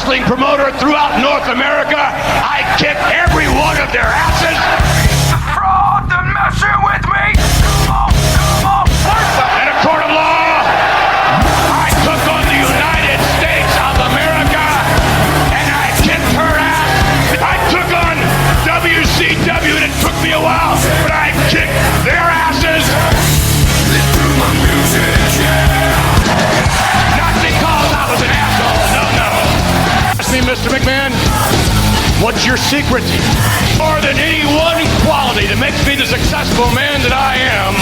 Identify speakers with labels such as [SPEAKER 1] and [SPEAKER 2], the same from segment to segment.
[SPEAKER 1] wrestling promoter throughout North America. I kick every one of their asses. Fraud, they're messing with me. Come on. In a court of law, I took on the United States of America, and I kicked her ass. I took on WCW, and it took me a while, but I kicked their asses. Through my music, not because I was an asshole, no. Ask me, Mr. McMahon, what's your secret? More than any one quality that makes me the successful man that I am,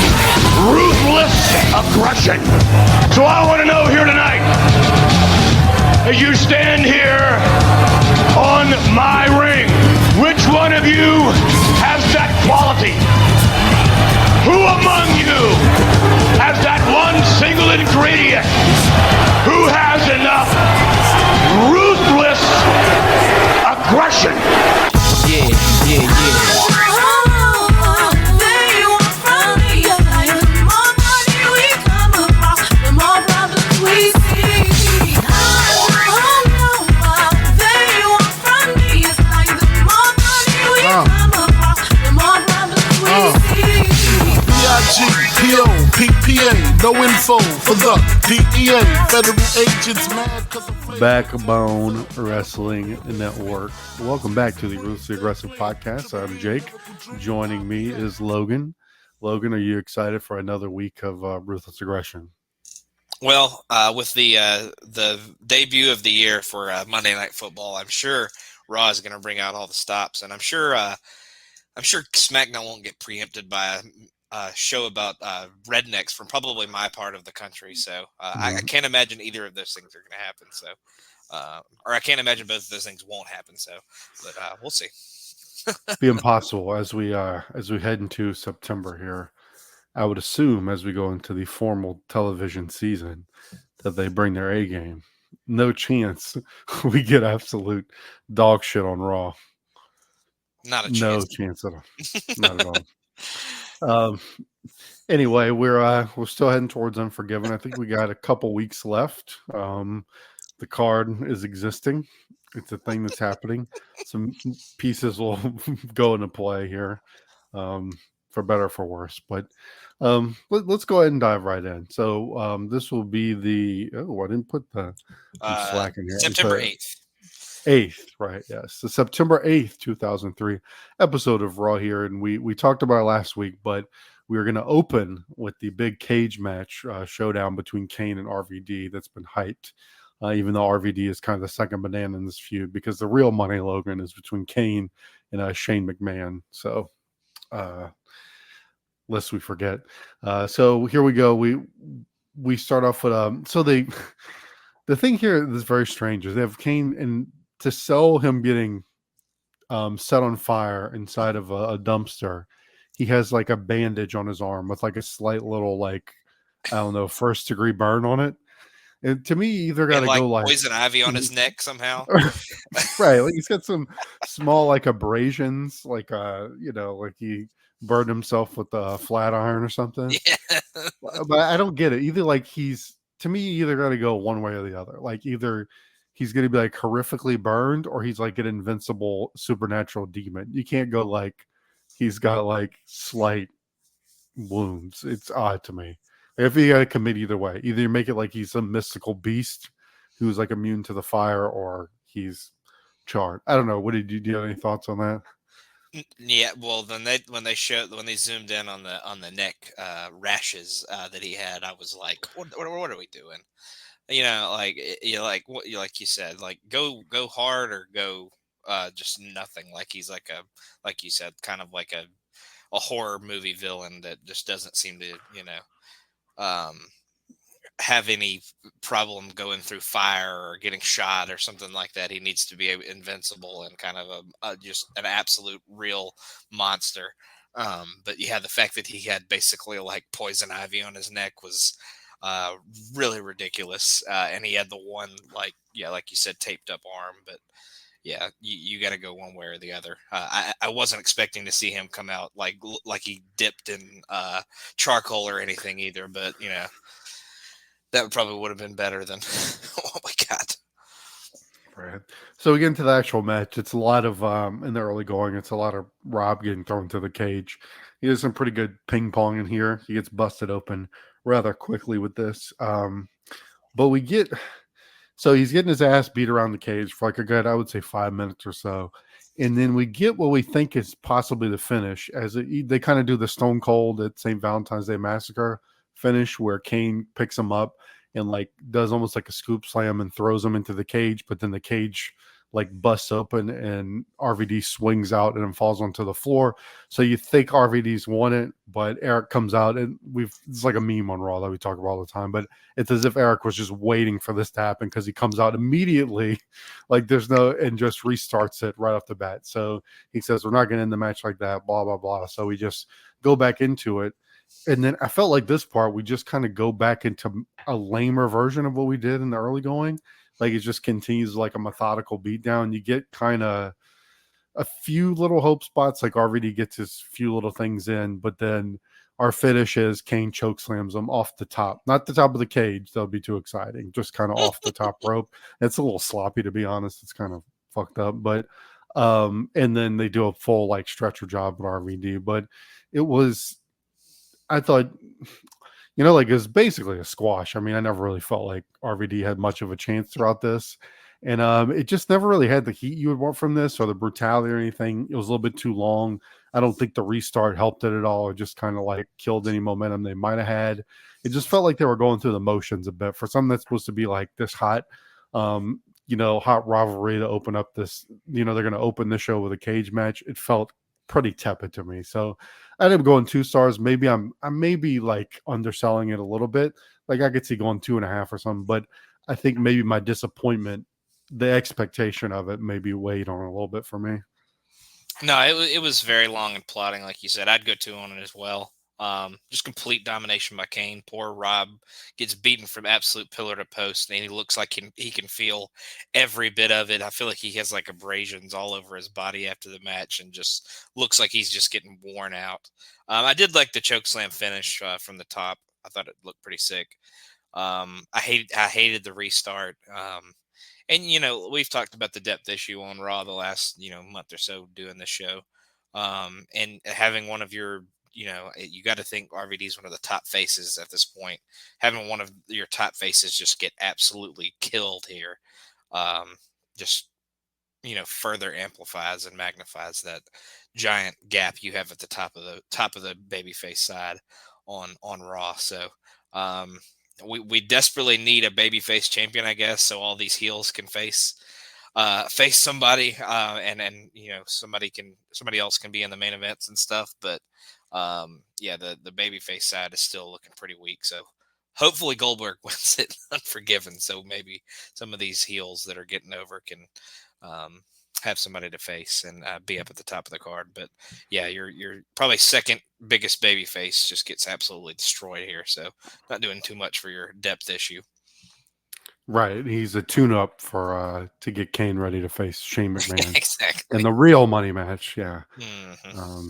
[SPEAKER 1] ruthless aggression. So I want to know here tonight, as you stand here on my ring, which one of you has that quality? Who among you has that one single ingredient? Who has enough ruthless aggression? Yeah.
[SPEAKER 2] PPA, no info for the DEA, federal agents mad because of
[SPEAKER 3] Backbone Wrestling Network. Welcome back to the Ruthlessly Aggressive Podcast. I'm Jake. Joining me is Logan. Logan, are you excited for another week of Ruthless Aggression?
[SPEAKER 4] Well, with the debut of the year for Monday Night Football, I'm sure Raw is going to bring out all the stops, and I'm sure SmackDown won't get preempted by a show about rednecks from probably my part of the country. So I can't imagine either of those things are going to happen. So, or I can't imagine both of those things won't happen. So, but we'll see.
[SPEAKER 3] Be impossible as we head into September here. I would assume as we go into the formal television season that they bring their A game. No chance we get absolute dog shit on Raw.
[SPEAKER 4] Not a chance.
[SPEAKER 3] No chance at all. Not at all. Anyway, we're still heading towards Unforgiven. I think we got a couple weeks left. The card is existing. It's a thing that's happening. Some pieces will go into play here, for better or for worse. But let's go ahead and dive right in. So this will be I didn't put the slack in here.
[SPEAKER 4] September 8th.
[SPEAKER 3] 8th, right? Yes, the September 8th, 2003 episode of Raw here, and we talked about it last week, but we were going to open with the big cage match showdown between Kane and RVD that's been hyped, even though RVD is kind of the second banana in this feud because the real money, Logan, is between Kane and Shane McMahon. So, lest we forget. So here we go. We start off with so the thing here that's very strange is they have Kane and to sell him getting set on fire inside of a dumpster, he has like a bandage on his arm with like a slight little first degree burn on it. And to me, either got to go like
[SPEAKER 4] poison ivy on his neck somehow.
[SPEAKER 3] Right, like he's got some small like abrasions, like like he burned himself with a flat iron or something.
[SPEAKER 4] Yeah.
[SPEAKER 3] But I don't get it. Either like to me, either got to go one way or the other. Like either he's going to be like horrifically burned or he's like an invincible supernatural demon. You can't go like he's got like slight wounds. It's odd to me. If you got to commit either way, either you make it like he's some mystical beast who's like immune to the fire or he's charred. I don't know. Do you have any thoughts on that?
[SPEAKER 4] Yeah, well, then when they zoomed in on the neck rashes that he had, I was like, what are we doing? Like you said, like go hard or go just nothing. Like he's like you said, kind of like a horror movie villain that just doesn't seem to have any problem going through fire or getting shot or something like that. He needs to be invincible and kind of just an absolute real monster. But yeah, the fact that he had basically like poison ivy on his neck was really ridiculous. And he had the one like you said, taped up arm, but yeah, you got to go one way or the other. I wasn't expecting to see him come out like he dipped in charcoal or anything either, but that probably would have been better than what we got.
[SPEAKER 3] Right. So we get into the actual match. It's a lot of in the early going. It's a lot of Rob getting thrown to the cage. He does some pretty good ping pong in here. He gets busted open rather quickly with this. But we get so he's getting his ass beat around the cage for like a good, I would say, 5 minutes or so. And then we get what we think is possibly the finish, as they kind of do the Stone Cold at St. Valentine's Day Massacre finish, where Kane picks him up and like does almost like a scoop slam and throws him into the cage, but then the cage like busts open and RVD swings out and then falls onto the floor. So you think RVD's won it, but Eric comes out and it's like a meme on Raw that we talk about all the time, but it's as if Eric was just waiting for this to happen because he comes out immediately, like there's no, and just restarts it right off the bat. So he says, we're not going to end the match like that, blah, blah, blah. So we just go back into it. And then I felt like this part, we just kind of go back into a lamer version of what we did in the early going. Like it just continues like a methodical beatdown. You get kind of a few little hope spots, like RVD gets his few little things in, but then our finish is Kane choke slams him off the top, not the top of the cage. That would be too exciting. Just kind of off the top rope. It's a little sloppy, to be honest. It's kind of fucked up, but and then they do a full like stretcher job with RVD, but it was, I thought, you know, like it was basically a squash. I mean, I never really felt like RVD had much of a chance throughout this. And it just never really had the heat you would want from this or the brutality or anything. It was a little bit too long. I don't think the restart helped it at all. It just kind of like killed any momentum they might have had. It just felt like they were going through the motions a bit for something that's supposed to be like this hot, you know, hot rivalry to open up this, you know, they're going to open the show with a cage match. It felt pretty tepid to me. So I ended up going 2 stars. Maybe I'm maybe like underselling it a little bit. Like I could see going 2.5 or something, but I think maybe my disappointment, the expectation of it maybe weighed on it a little bit for me.
[SPEAKER 4] No, it was very long and plotting, like you said. I'd go 2 on it as well. Just complete domination by Kane. Poor Rob gets beaten from absolute pillar to post, and he looks like he can feel every bit of it. I feel like he has like abrasions all over his body after the match, and just looks like he's just getting worn out. I did like the chokeslam finish from the top. I thought it looked pretty sick. I hated the restart. And, you know, we've talked about the depth issue on Raw the last, you know, month or so doing this show. And having one of your, you know, you got to think RVD is one of the top faces at this point. Having one of your top faces just get absolutely killed here, just, you know, further amplifies and magnifies that giant gap you have at the top of the babyface side on Raw. So, we desperately need a babyface champion, I guess, so all these heels can face somebody, and you know somebody else can be in the main events and stuff. But yeah, the babyface side is still looking pretty weak. So hopefully Goldberg wins it Unforgiven. So maybe some of these heels that are getting over can have somebody to face and be up at the top of the card. But yeah, your probably second biggest baby face just gets absolutely destroyed here. So not doing too much for your depth issue.
[SPEAKER 3] Right. He's a tune-up for to get Kane ready to face Shane McMahon.
[SPEAKER 4] Exactly.
[SPEAKER 3] In the real money match. Yeah.
[SPEAKER 4] Mm-hmm.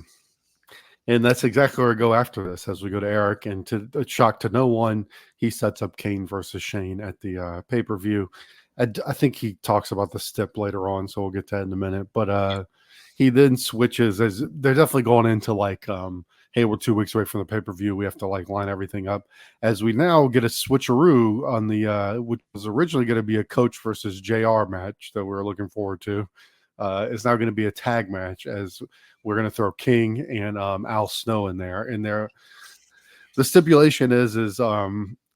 [SPEAKER 3] And that's exactly where we go after this, as we go to Eric. And to a shock to no one, he sets up Kane versus Shane at the pay-per-view. I think he talks about the stip later on, so we'll get to that in a minute. But he then switches, as they're definitely going into like, hey, we're 2 weeks away from the pay-per-view. We have to like line everything up. As we now get a switcheroo on the which was originally going to be a Coach versus JR match that we're looking forward to. Is now going to be a tag match, as we're going to throw King and Al Snow in there. And the stipulation is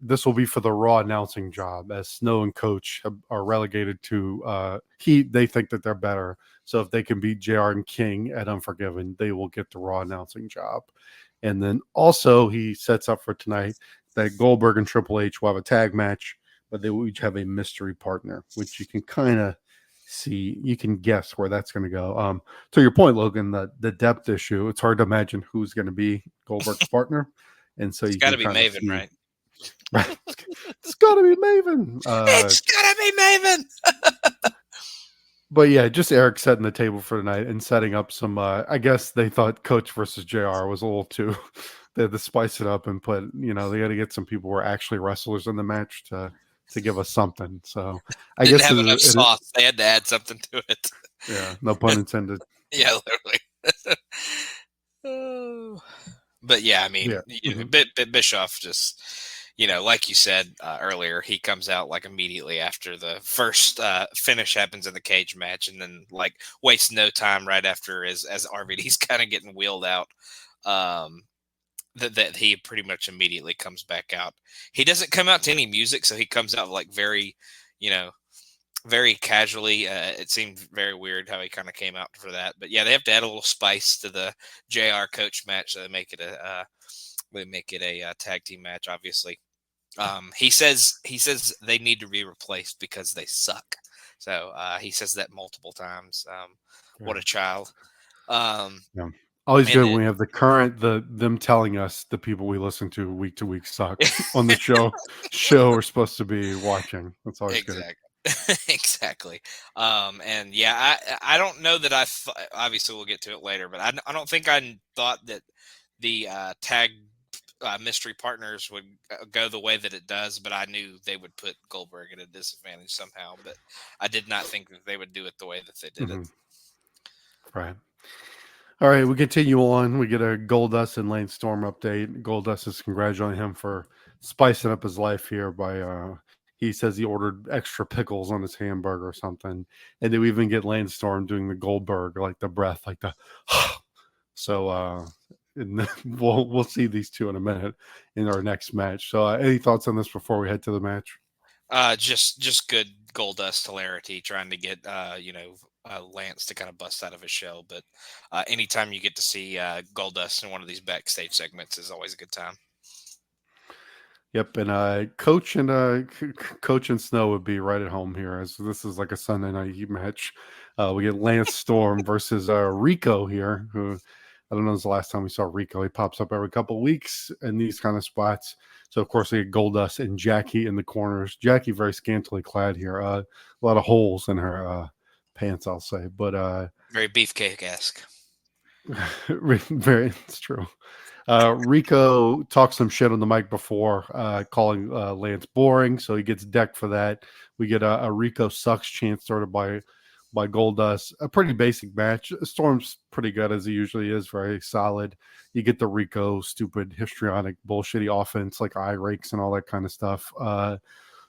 [SPEAKER 3] this will be for the Raw announcing job, as Snow and Coach are relegated to they think that they're better. So if they can beat JR and King at Unforgiven, they will get the Raw announcing job. And then also he sets up for tonight that Goldberg and Triple H will have a tag match, but they will each have a mystery partner, which you can kind of see, you can guess where that's going to go. To your point, Logan, the depth issue, it's hard to imagine who's going to be Goldberg's partner. And so
[SPEAKER 4] it's got to be Maven, right?
[SPEAKER 3] Right. It's got to be Maven.
[SPEAKER 4] It's got to be Maven.
[SPEAKER 3] But yeah, just Eric setting the table for tonight and setting up some, I guess they thought Coach versus JR was a little too, they had to spice it up and put, you know, they got to get some people who are actually wrestlers in the match to to give us something. So I
[SPEAKER 4] Didn't
[SPEAKER 3] guess
[SPEAKER 4] have enough sauce. They had to add something to it.
[SPEAKER 3] Yeah, no pun intended.
[SPEAKER 4] Yeah, literally. Oh. But yeah, I mean, Bischoff just, like you said earlier, he comes out like immediately after the first finish happens in the cage match, and then like wastes no time right after as RVD's kind of getting wheeled out. That he pretty much immediately comes back out. He doesn't come out to any music, so he comes out like very, very casually. It seemed very weird how he kind of came out for that. But yeah, they have to add a little spice to the JR coach match, so they make it a tag team match. Obviously, he says they need to be replaced because they suck. So he says that multiple times. What a child.
[SPEAKER 3] Yeah. Always good when we have them telling us the people we listen to week suck on the show we're supposed to be watching. That's always good.
[SPEAKER 4] Exactly. And yeah, I don't know that obviously we'll get to it later, but I don't think I thought that the tag mystery partners would go the way that it does, but I knew they would put Goldberg at a disadvantage somehow, but I did not think that they would do it the way that they did it.
[SPEAKER 3] Right. All right, we continue on. We get a Goldust and Lane Storm update. Goldust is congratulating him for spicing up his life here by he says he ordered extra pickles on his hamburger or something. And then we even get Lane Storm doing the Goldberg, like the breath, like the so and we'll see these two in a minute in our next match. So any thoughts on this before we head to the match?
[SPEAKER 4] Just good Goldust hilarity, trying to get Lance to kind of bust out of his shell. But anytime you get to see Goldust in one of these backstage segments is always a good time.
[SPEAKER 3] Yep, and Coach and Snow would be right at home here, as this is like a Sunday night heat match. We get Lance Storm versus Rico here, who I don't know, is the last time we saw Rico. He pops up every couple of weeks in these kind of spots. So, of course, we get Goldust and Jackie in the corners. Jackie very scantily clad here. A lot of holes in her pants, I'll say. But
[SPEAKER 4] very beefcake-esque.
[SPEAKER 3] Very, it's true. Rico talks some shit on the mic before, calling Lance boring, so he gets decked for that. We get a Rico sucks chant started by Goldust. A pretty basic match. Storm's pretty good, as he usually is, very solid. You get the Rico stupid histrionic bullshitty offense like eye rakes and all that kind of stuff.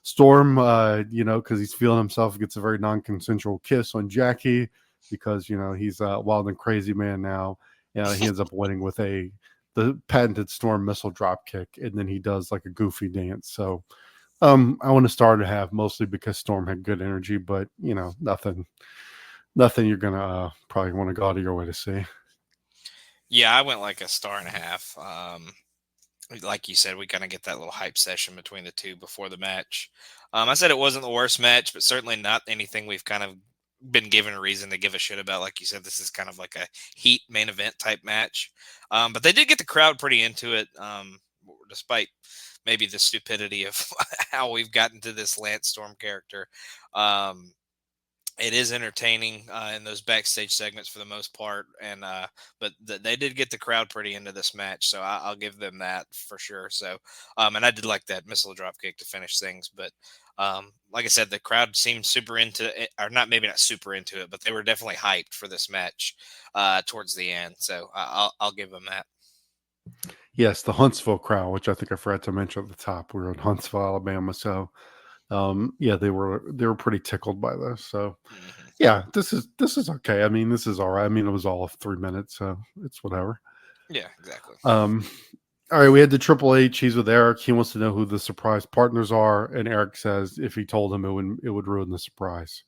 [SPEAKER 3] Storm, because he's feeling himself, gets a very non-consensual kiss on Jackie because he's a wild and crazy man now. He ends up winning with the patented Storm missile drop kick, and then he does like a goofy dance. So I want to star to have, mostly because Storm had good energy, but nothing you're gonna probably want to go out of your way to see.
[SPEAKER 4] Yeah, I went like a 1.5 stars. Like you said, we kind of get that little hype session between the two before the match. I said it wasn't the worst match, but certainly not anything we've kind of been given a reason to give a shit about. Like you said, this is kind of like a heat main event type match. But they did get the crowd pretty into it, despite maybe the stupidity of how we've gotten to this Lance Storm character. It is entertaining in those backstage segments for the most part, and but they did get the crowd pretty into this match, so I'll give them that for sure. So, and I did like that missile drop kick to finish things, but like I said, the crowd seemed super into it, or not super into it, but they were definitely hyped for this match towards the end. So I'll give them that.
[SPEAKER 3] Yes, the Huntsville crowd, which I think I forgot to mention at the top. We were in Huntsville, Alabama, so they were pretty tickled by this. So yeah, this is okay. I mean, this is all right. I mean, it was all of 3 minutes, so it's whatever.
[SPEAKER 4] Yeah, exactly.
[SPEAKER 3] All right, we had the Triple H. He's with Eric. He wants to know who the surprise partners are, and Eric says if he told him, it would ruin the surprise.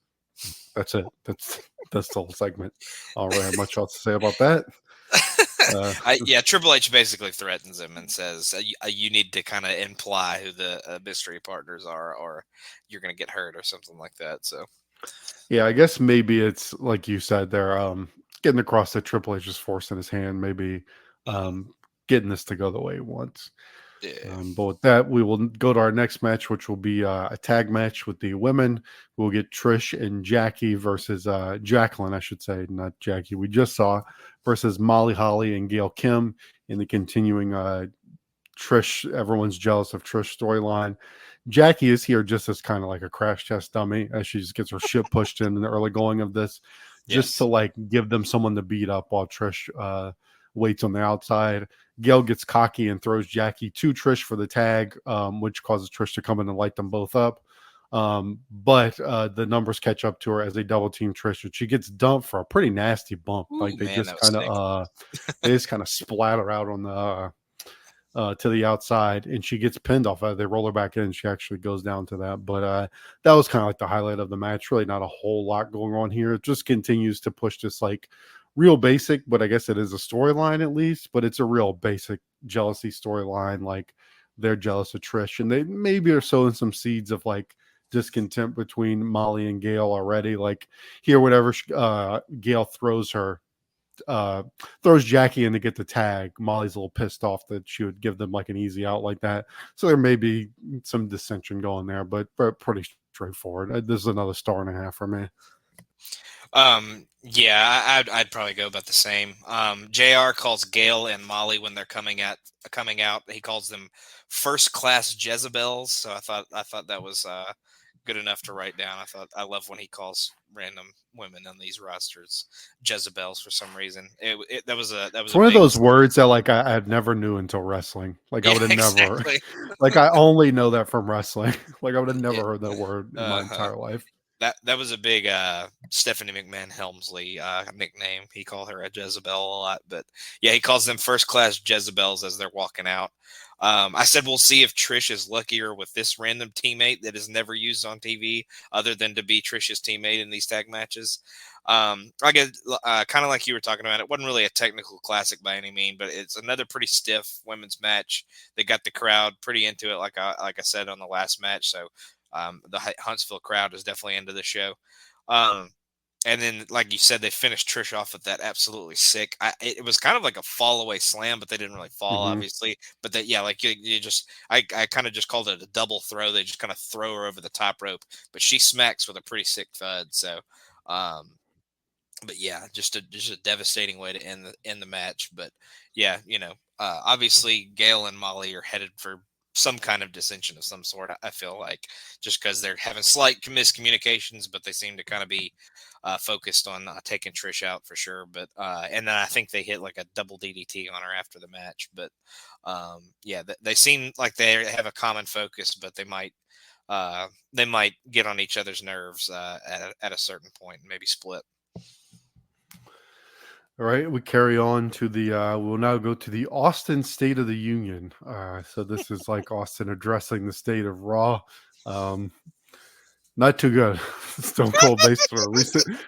[SPEAKER 3] That's it. That's the whole segment. I don't really have much else to say about that.
[SPEAKER 4] Triple H basically threatens him and says you need to kind of imply who the mystery partners are, or you're going to get hurt or something like that. So,
[SPEAKER 3] yeah, I guess maybe it's like you said, they're getting across that Triple H is forcing his hand, maybe getting this to go the way he wants.
[SPEAKER 4] Yeah.
[SPEAKER 3] But with that, we will go to our next match, which will be a tag match with the women. We'll get Trish and Jackie versus Jacqueline, I should say, not Jackie. We just saw versus Molly Holly and Gail Kim in the continuing Trish, everyone's jealous of Trish storyline. Jackie is here just as kind of like a crash test dummy as she just gets her shit pushed in the early going of this, just to like give them someone to beat up while Trish waits on the outside. Gail gets cocky and throws Jackie to Trish for the tag, which causes Trish to come in and light them both up. But the numbers catch up to her as they double team Trish, and she gets dumped for a pretty nasty bump.
[SPEAKER 4] Ooh,
[SPEAKER 3] like they
[SPEAKER 4] man,
[SPEAKER 3] just kind of they just kind of splatter out on the to the outside, and she gets pinned off. They roll her back in, and she actually goes down to that. But that was kind of like the highlight of the match. Really not a whole lot going on here. It just continues to push this like real basic, but I guess it is a storyline at least, but it's a real basic jealousy storyline. Like they're jealous of Trish, and they maybe are sowing some seeds of like discontent between Molly and Gail already. Like here, whenever Gail throws Jackie in to get the tag, Molly's a little pissed off that she would give them like an easy out like that. So there may be some dissension going there, but pretty straightforward. This is another 1.5 for me.
[SPEAKER 4] Yeah, I'd probably go about the same. JR calls Gail and Molly when they're coming out. He calls them first class Jezebels. So I thought that was good enough to write down. I love when he calls random women on these rosters Jezebels for some reason. That was
[SPEAKER 3] one of those words that like I had never knew until wrestling. Like I would have never like I only know that from wrestling. Like I would have never heard that word in my entire life.
[SPEAKER 4] That was a big Stephanie McMahon Helmsley nickname. He called her a Jezebel a lot, but yeah, he calls them first class Jezebels as they're walking out. I said we'll see if Trish is luckier with this random teammate that is never used on TV other than to be Trish's teammate in these tag matches. I get kind of like you were talking about. It wasn't really a technical classic by any means, but it's another pretty stiff women's match. They got the crowd pretty into it, like I said on the last match. So the Huntsville crowd is definitely into the show. And then, like you said, they finished Trish off with that absolutely sick. It was kind of like a fall away slam, but they didn't really fall, obviously. But that, yeah, like you just, I kind of just called it a double throw. They just kind of throw her over the top rope, but she smacks with a pretty sick thud. So, but yeah, just a devastating way to end the match. But yeah, obviously Gail and Molly are headed for some kind of dissension of some sort. I feel like just because they're having slight miscommunications, but they seem to kind of be focused on taking Trish out for sure. But and then I think they hit like a double DDT on her after the match. But yeah, they seem like they have a common focus, but they might get on each other's nerves at a certain point and maybe split.
[SPEAKER 3] All right, we carry on to the we'll now go to the Austin State of the Union. So this is like Austin addressing the state of Raw. Not too good. Stone Cold based on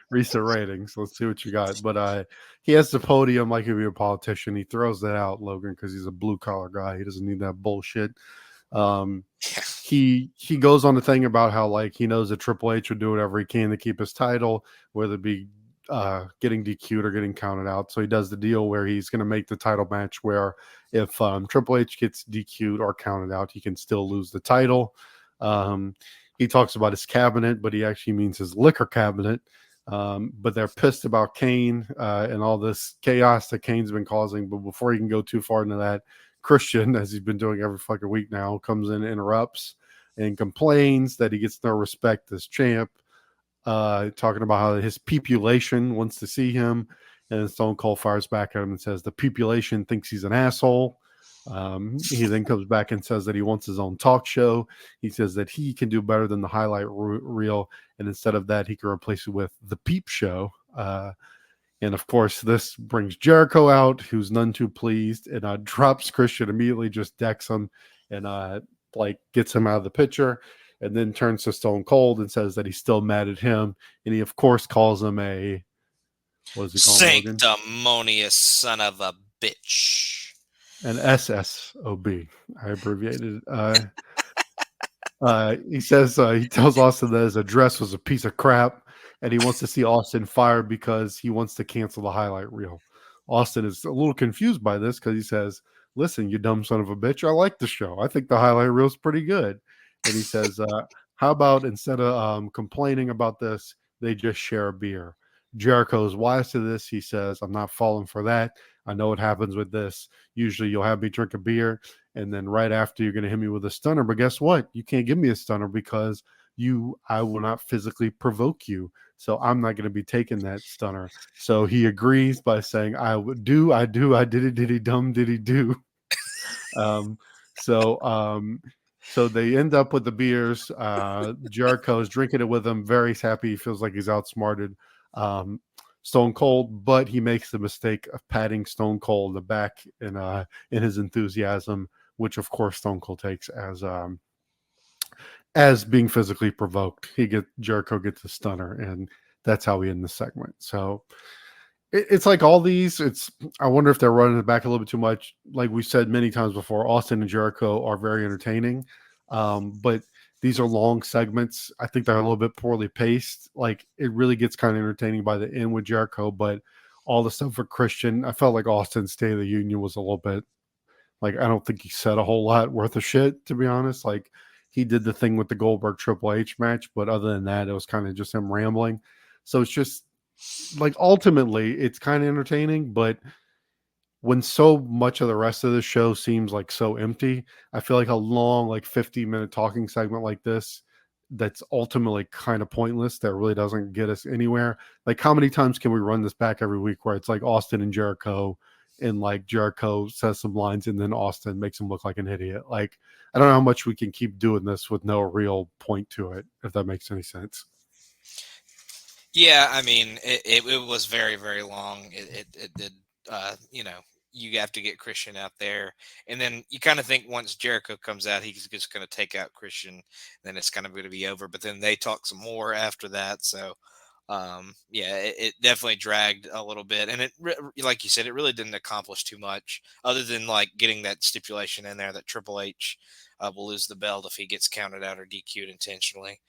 [SPEAKER 3] recent ratings. Let's see what you got. But he has the podium like he'd be a politician. He throws that out, Logan, because he's a blue collar guy. He doesn't need that bullshit. He goes on the thing about how like he knows that Triple H would do whatever he can to keep his title, whether it be getting DQ'd or getting counted out. So he does the deal where he's going to make the title match where if Triple H gets DQ'd or counted out, he can still lose the title. He talks about his cabinet, but he actually means his liquor cabinet. But they're pissed about Kane and all this chaos that Kane's been causing. But before he can go too far into that, Christian, as he's been doing every fucking week now, comes in, interrupts, and complains that he gets no respect as champ. Talking about how his population wants to see him, and Stone Cold fires back at him and says the population thinks he's an asshole. He then comes back and says that he wants his own talk show. He says that he can do better than the highlight reel, and instead of that, he can replace it with the Peep Show. And of course, this brings Jericho out, who's none too pleased, and drops Christian immediately, just decks him, and like gets him out of the picture. And then turns to Stone Cold and says that he's still mad at him. And he, of course, calls him a... What does he call him,
[SPEAKER 4] sanctimonious son of a bitch.
[SPEAKER 3] An SSOB. I abbreviated it. He says, he tells Austin that his address was a piece of crap. And he wants to see Austin fired because he wants to cancel the highlight reel. Austin is a little confused by this because he says, listen, you dumb son of a bitch, I like the show. I think the highlight reel is pretty good. And he says, how about instead of complaining about this, they just share a beer? Jericho is wise to this. He says, I'm not falling for that. I know what happens with this. Usually you'll have me drink a beer, And then right after, you're going to hit me with a stunner. But guess what? You can't give me a stunner because I will not physically provoke you. So I'm not going to be taking that stunner. So he agrees by saying, I do, I diddy dum diddy do. So they end up with the beers. Jericho's drinking it with him, very happy. He feels like he's outsmarted Stone Cold, but he makes the mistake of patting Stone Cold in the back in his enthusiasm, which of course Stone Cold takes as being physically provoked. Jericho gets a stunner, and that's how we end the segment. So it's like all these. I wonder if they're running it back a little bit too much. Like we said many times before, Austin and Jericho are very entertaining, but these are long segments. I think they're a little bit poorly paced. Like it really gets kind of entertaining by the end with Jericho, but all the stuff for Christian, I felt like Austin's State of the Union was a little bit like, I don't think he said a whole lot worth of shit, to be honest. Like he did the thing with the Goldberg Triple H match, but other than that, it was kind of just him rambling. So it's just like ultimately it's kind of entertaining, but when so much of the rest of the show seems like so empty, I feel like a long, like 50-minute talking segment like this, that's ultimately kind of pointless, that really doesn't get us anywhere. Like how many times can we run this back every week where it's like Austin and Jericho, and like Jericho says some lines and then Austin makes him look like an idiot? Like, I don't know how much we can keep doing this with no real point to it, if that makes any sense.
[SPEAKER 4] Yeah, I mean, it was very, very long. It did, you have to get Christian out there. And then you kind of think once Jericho comes out, he's just going to take out Christian. Then it's kind of going to be over. But then they talk some more after that. So, it definitely dragged a little bit. And like you said, it really didn't accomplish too much other than like getting that stipulation in there that Triple H will lose the belt if he gets counted out or DQ'd intentionally.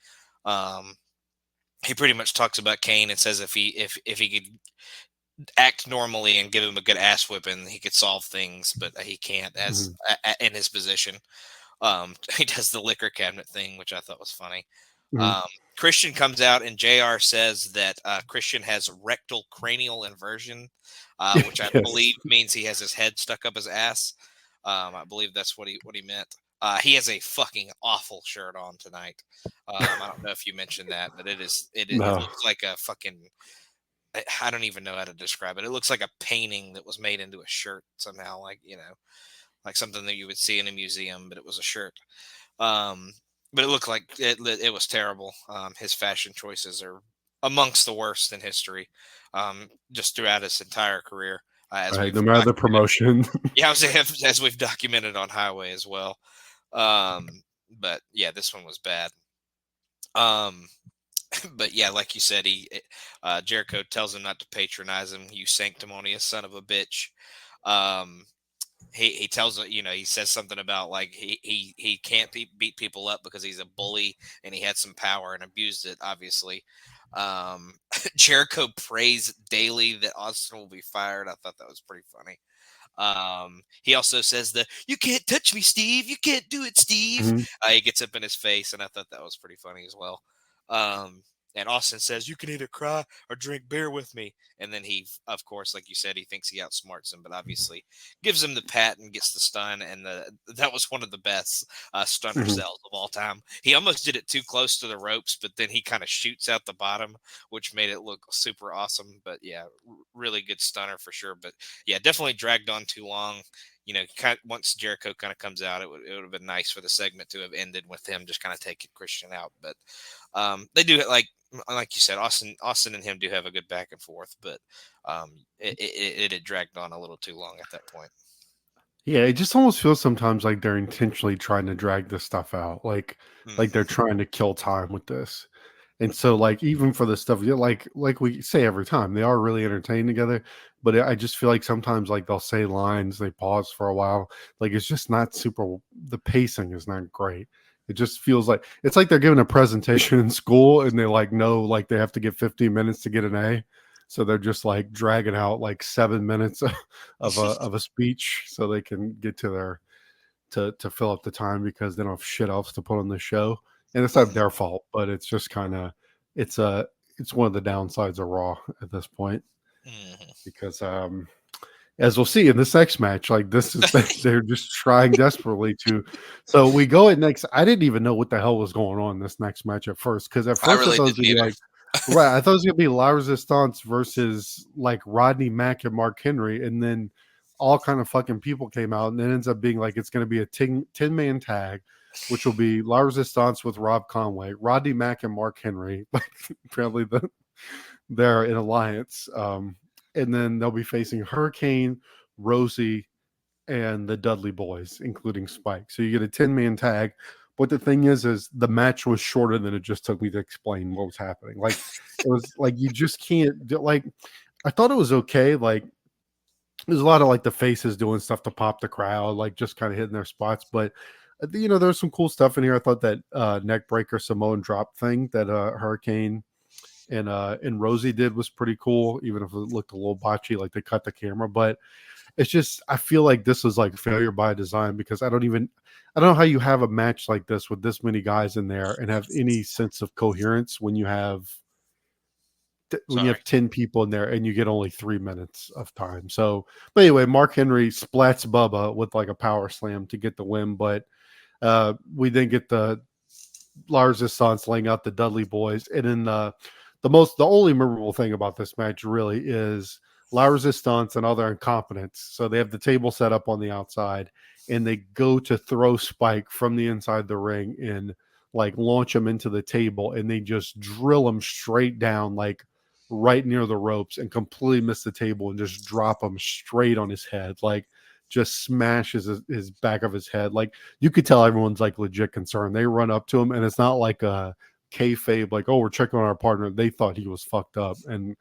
[SPEAKER 4] He pretty much talks about Kane and says if he could act normally and give him a good ass whipping, he could solve things, but he can't in his position. He does the liquor cabinet thing, which I thought was funny. Christian comes out and JR says that Christian has rectal cranial inversion, which I believe means he has his head stuck up his ass. I believe that's what he meant. He has a fucking awful shirt on tonight. I don't know if you mentioned that, but it looks like a fucking, I don't even know how to describe it. It looks like a painting that was made into a shirt somehow, like something that you would see in a museum, but it was a shirt. But it looked like it was terrible. His fashion choices are amongst the worst in history, just throughout his entire career.
[SPEAKER 3] No matter the promotion.
[SPEAKER 4] Yeah, I was saying, as we've documented on Highway as well. But yeah, this one was bad. But yeah, like you said, Jericho tells him not to patronize him. You sanctimonious son of a bitch. He tells he says something about like he can't beat people up because he's a bully and he had some power and abused it, obviously. Jericho prays daily that Austin will be fired. I thought that was pretty funny. He also says you can't touch me, Steve. You can't do it, Steve. He gets up in his face, and I thought that was pretty funny as well. And Austin says, you can either cry or drink beer with me. And then he, of course, like you said, he thinks he outsmarts him, but obviously gives him the pat and gets the stun. And that was one of the best stunner cells of all time. He almost did it too close to the ropes, but then he kind of shoots out the bottom, which made it look super awesome. But yeah, really good stunner for sure. But yeah, definitely dragged on too long. Once Jericho kind of comes out, it would have been nice for the segment to have ended with him just kind of taking Christian out. But they do, like you said, Austin and him do have a good back and forth, but it had dragged on a little too long at that point.
[SPEAKER 3] Yeah, it just almost feels sometimes like they're intentionally trying to drag this stuff out, like they're trying to kill time with this. And so, like, even for the stuff, like we say every time, they are really entertaining together. But I just feel like sometimes, like, they'll say lines, they pause for a while. Like, it's just not super. The pacing is not great. It just feels like it's like they're giving a presentation in school, and they know they have to get 15 minutes to get an A. So they're just like dragging out like 7 minutes of a speech so they can get to their to fill up the time because they don't have shit else to put on the show. And it's not their fault, but it's just kind of it's one of the downsides of Raw at this point because as we'll see in this next match, like this is they're just trying desperately to. So we go at next. I didn't even know what the hell was going on in this next match at first, because at first I
[SPEAKER 4] really
[SPEAKER 3] thought it was
[SPEAKER 4] didn't
[SPEAKER 3] gonna be
[SPEAKER 4] either.
[SPEAKER 3] like right. I thought it was gonna be La Resistance versus like Rodney Mack and Mark Henry, and then all kind of fucking people came out, and it ends up being like it's gonna be a 10-man tag, which will be La Resistance with Rob Conway, Rodney Mack, and Mark Henry. Like apparently they're in alliance. And then they'll be facing Hurricane, Rosie, and the Dudley Boys, including Spike. So you get a 10-man tag. But the thing is the match was shorter than it just took me to explain what was happening. Like it was like you just can't do, like I thought it was okay. Like there's a lot of like the faces doing stuff to pop the crowd, like just kind of hitting their spots. But there's some cool stuff in here. I thought that neck breaker Samoan drop thing that Hurricane and Rosie did was pretty cool, even if it looked a little botchy, like they cut the camera. But it's just I feel like this was like failure by design, because I don't know how you have a match like this with this many guys in there and have any sense of coherence when you have 10 people in there and you get only 3 minutes of time. So, but anyway, Mark Henry splats Bubba with like a power slam to get the win, but we then get the La Resistance laying out the Dudley Boys, and then the only memorable thing about this match really is La Resistance and other incompetence. So they have the table set up on the outside, and they go to throw Spike from the inside the ring and like launch him into the table, and they just drill him straight down, like right near the ropes, and completely miss the table and just drop him straight on his head. Like just smashes his back of his head. Like you could tell everyone's like legit concerned. They run up to him, and it's not like a kayfabe, like, oh, we're checking on our partner. They thought he was fucked up, and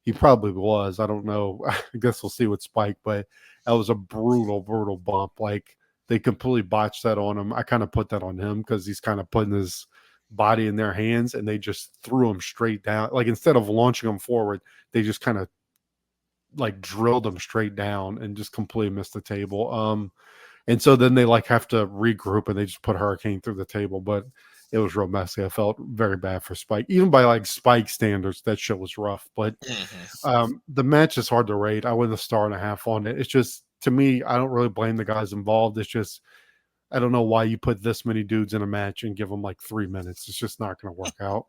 [SPEAKER 3] he probably was. I don't know. I guess we'll see with Spike, but that was a brutal bump. Like they completely botched that on him. I kind of put that on him because he's kind of putting his body in their hands, and they just threw him straight down. Like instead of launching him forward, they just kind of like drilled him straight down and just completely missed the table. And so then they like have to regroup, and they just put Hurricane through the table, but it was real messy. I felt very bad for Spike. Even by like Spike standards, that shit was rough. But the match is hard to rate. I went 1.5 stars on it. It's just, to me, I don't really blame the guys involved. It's just, I don't know why you put this many dudes in a match and give them like 3 minutes. It's just not going to work out.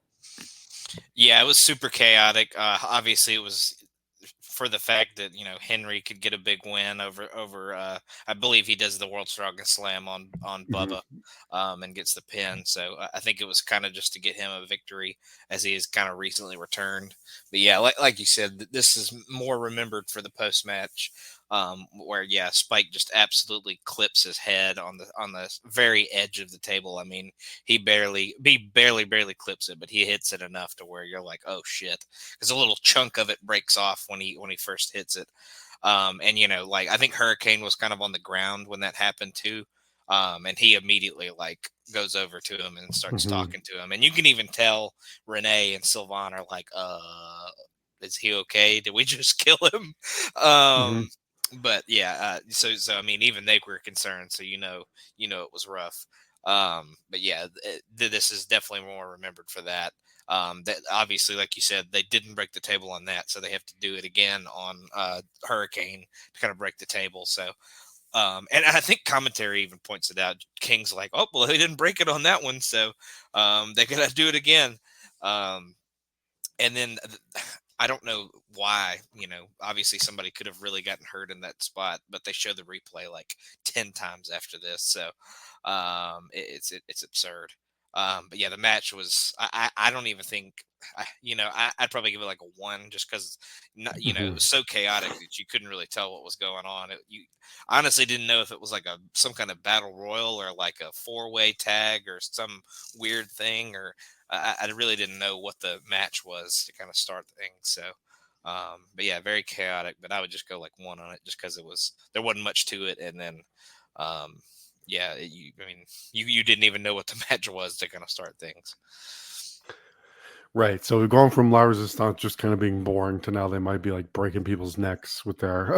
[SPEAKER 4] Yeah, it was super chaotic. Obviously, it was for the fact that Henry could get a big win over I believe he does the World's Strongest Slam on Bubba, and gets the pin. So I think it was kind of just to get him a victory, as he has kind of recently returned. But yeah, like you said, this is more remembered for the post match, where Spike just absolutely clips his head on the very edge of the table. I mean, he barely clips it, but he hits it enough to where you're like, oh shit, because a little chunk of it breaks off when he first hits it. And like I think Hurricane was kind of on the ground when that happened too. And he immediately like goes over to him and starts talking to him, and you can even tell Renee and Sylvan are like, is he okay? Did we just kill him? But yeah, so I mean, even they were concerned. So it was rough. But yeah, this is definitely more remembered for that. That obviously, like you said, they didn't break the table on that, so they have to do it again on Hurricane to kind of break the table. So, and I think commentary even points it out. King's like, oh well, they didn't break it on that one, so they gotta do it again. And then I don't know why, obviously somebody could have really gotten hurt in that spot, but they show the replay like 10 times after this. So it's absurd. But yeah, the match was, I don't even think, I'd probably give it like a 1 just because, it was so chaotic that you couldn't really tell what was going on. You honestly didn't know if it was like some kind of battle royal or like a 4-way tag or some weird thing, or I really didn't know what the match was to kind of start things. So, but yeah, very chaotic, but I would just go like 1 on it just because there wasn't much to it. And then, you didn't even know what the match was to kind of start things.
[SPEAKER 3] Right. So we've gone from La Resistance just kind of being boring to now they might be like breaking people's necks with their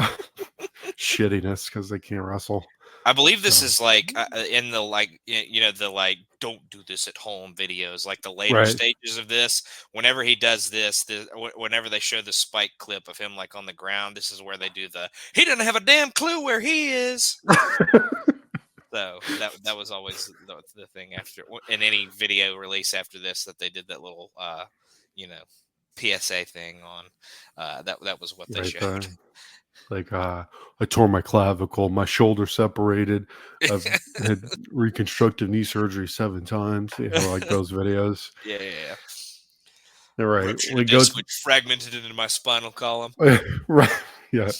[SPEAKER 3] shittiness because they can't wrestle.
[SPEAKER 4] I believe this
[SPEAKER 3] So,
[SPEAKER 4] is like in the the like don't do this at home videos, like the later
[SPEAKER 3] right.
[SPEAKER 4] stages of this. Whenever he does this, whenever they show the spike clip of him like on the ground, this is where they do the he doesn't have a damn clue where he is. So that was always the thing after in any video release after this that they did that little you know PSA thing on that was what they
[SPEAKER 3] Right there.
[SPEAKER 4] showed.
[SPEAKER 3] Like, I tore my clavicle, my shoulder separated. I've had reconstructive knee surgery 7 times. Like those videos.
[SPEAKER 4] Yeah.
[SPEAKER 3] All right,
[SPEAKER 4] Ruptured a
[SPEAKER 3] we go.
[SPEAKER 4] disc which fragmented into my spinal column.
[SPEAKER 3] Right, yeah.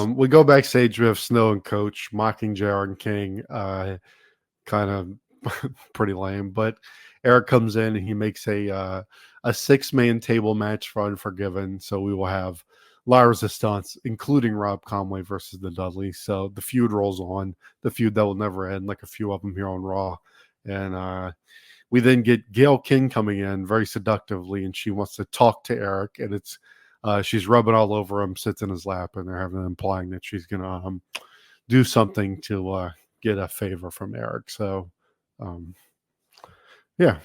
[SPEAKER 3] We go backstage with Snow and Coach mocking JR and King. Kind of pretty lame, but Eric comes in and he makes a 6-man table match for Unforgiven. So we will have La Resistance, including Rob Conway versus the Dudleys. So the feud rolls on, the feud that will never end, like a few of them here on Raw. And we then get Gail King coming in very seductively, and she wants to talk to Eric, and it's she's rubbing all over him, sits in his lap, and they're having implying that she's gonna do something to get a favor from Eric. So, yeah.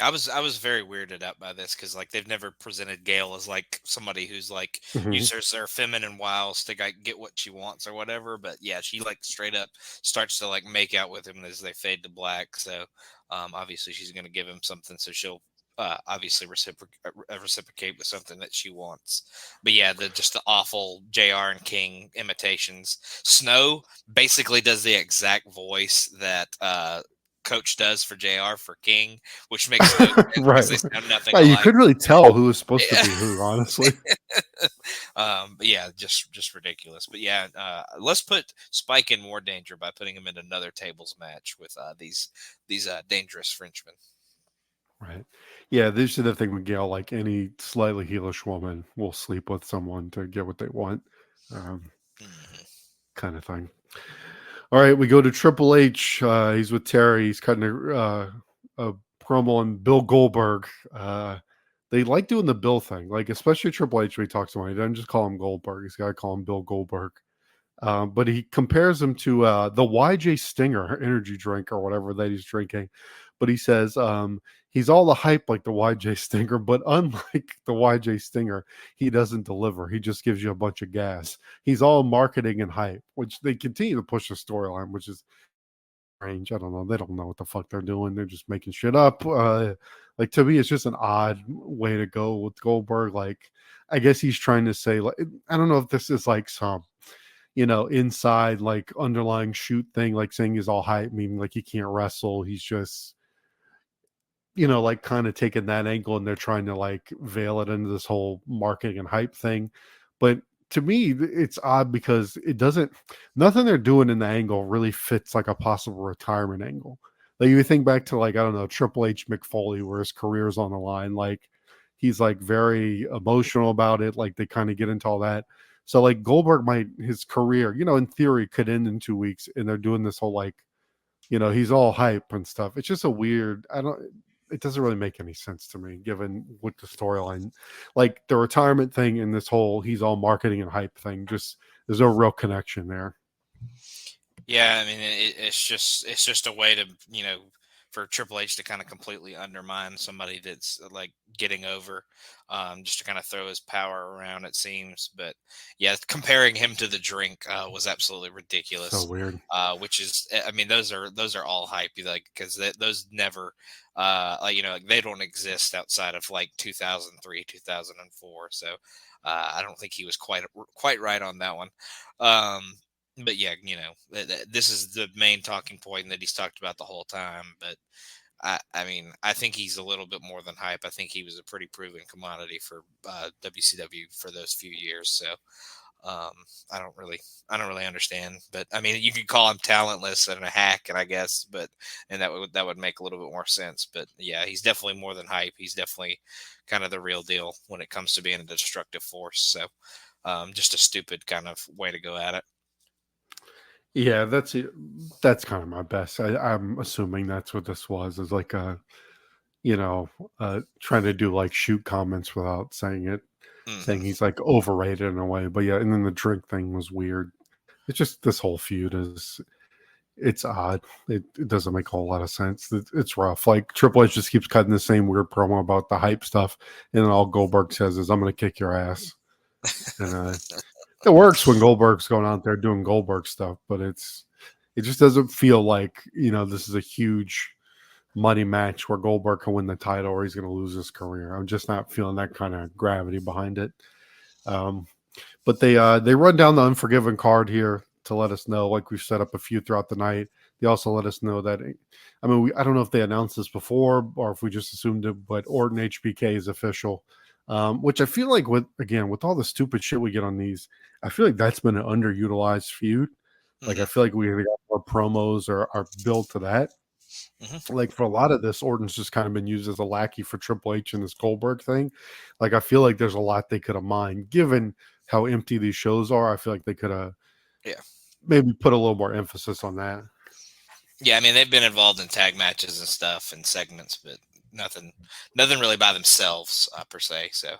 [SPEAKER 4] I was very weirded out by this because like they've never presented Gail as like somebody who's like
[SPEAKER 3] Mhm.
[SPEAKER 4] uses their feminine wiles to like get what she wants or whatever. But yeah, she like straight up starts to like make out with him as they fade to black. So obviously she's gonna give him something, so she'll obviously reciprocate with something that she wants. But yeah, just the awful JR and King imitations. Snow basically does the exact voice that Coach does for JR for King, which makes no sense
[SPEAKER 3] Right.
[SPEAKER 4] because they sound nothing
[SPEAKER 3] Yeah, you
[SPEAKER 4] alike.
[SPEAKER 3] couldn't really tell who was supposed to be who, honestly.
[SPEAKER 4] But yeah, just ridiculous. But yeah, let's put Spike in more danger by putting him in another tables match with these dangerous Frenchmen.
[SPEAKER 3] Right. Yeah, this is the thing with Gail. Like any slightly heelish woman will sleep with someone to get what they want, kind of thing. All right, we go to Triple H. He's with Terry. He's cutting a promo on Bill Goldberg. They like doing the Bill thing, like especially Triple H when he talks to him. He doesn't just call him Goldberg. He's got to call him Bill Goldberg. But he compares him to the YJ Stinger energy drink or whatever that he's drinking. But he says he's all the hype like the YJ Stinger, but unlike the YJ Stinger, he doesn't deliver. He just gives you a bunch of gas. He's all marketing and hype, which they continue to push the storyline, which is strange. I don't know. They don't know what the fuck they're doing. They're just making shit up. Like to me, it's just an odd way to go with Goldberg. Like, I guess he's trying to say, like, I don't know if this is like some inside like underlying shoot thing, like saying he's all hype, meaning like he can't wrestle. He's just, like kind of taking that angle and they're trying to like veil it into this whole marketing and hype thing. But to me, it's odd because nothing they're doing in the angle really fits like a possible retirement angle. Like you think back to like, I don't know, Triple H McFoley, where his career's on the line. Like he's like very emotional about it. Like they kind of get into all that. So like Goldberg his career, in theory could end in 2 weeks, and they're doing this whole like, he's all hype and stuff. It's just it doesn't really make any sense to me, given what the storyline, like the retirement thing and this whole he's all marketing and hype thing. Just there's no real connection there.
[SPEAKER 4] Yeah, I mean it's just a way to for Triple H to kind of completely undermine somebody that's like getting over, just to kind of throw his power around, it seems. But yeah, comparing him to the drink was absolutely ridiculous.
[SPEAKER 3] So weird.
[SPEAKER 4] Which is, I mean, those are all hype, like because those never, like they don't exist outside of like 2003, 2004. So I don't think he was quite right on that one. But yeah, this is the main talking point that he's talked about the whole time. But I mean, I think he's a little bit more than hype. I think he was a pretty proven commodity for WCW for those few years. So I don't really understand. But I mean, you could call him talentless and a hack, and I guess, and that would make a little bit more sense. But yeah, he's definitely more than hype. He's definitely kind of the real deal when it comes to being a destructive force. So just a stupid kind of way to go at it.
[SPEAKER 3] Yeah, that's it. That's kind of my best. I'm assuming that's what this was, is like trying to do like shoot comments without saying it, saying he's like overrated in a way. But yeah, and then the drink thing was weird. It's just this whole feud it's odd. It doesn't make a whole lot of sense. It's rough. Like Triple H just keeps cutting the same weird promo about the hype stuff, and then all Goldberg says is, "I'm going to kick your ass." And it works when Goldberg's going out there doing Goldberg stuff, but it just doesn't feel like, this is a huge money match where Goldberg can win the title or he's going to lose his career. I'm just not feeling that kind of gravity behind it. But they run down the Unforgiven card here to let us know, like we've set up a few throughout the night. They also let us know that, I don't know if they announced this before or if we just assumed it, but Orton HBK is official, which I feel like with all the stupid shit we get on these, I feel like that's been an underutilized feud. Like, I feel like we got more promos or are built to that. Like, for a lot of this, Orton's just kind of been used as a lackey for Triple H and this Goldberg thing. Like, I feel like there's a lot they could have mined. Given how empty these shows are, I feel like they could have maybe put a little more emphasis on that.
[SPEAKER 4] Yeah, they've been involved in tag matches and stuff and segments, but nothing really by themselves per se. So,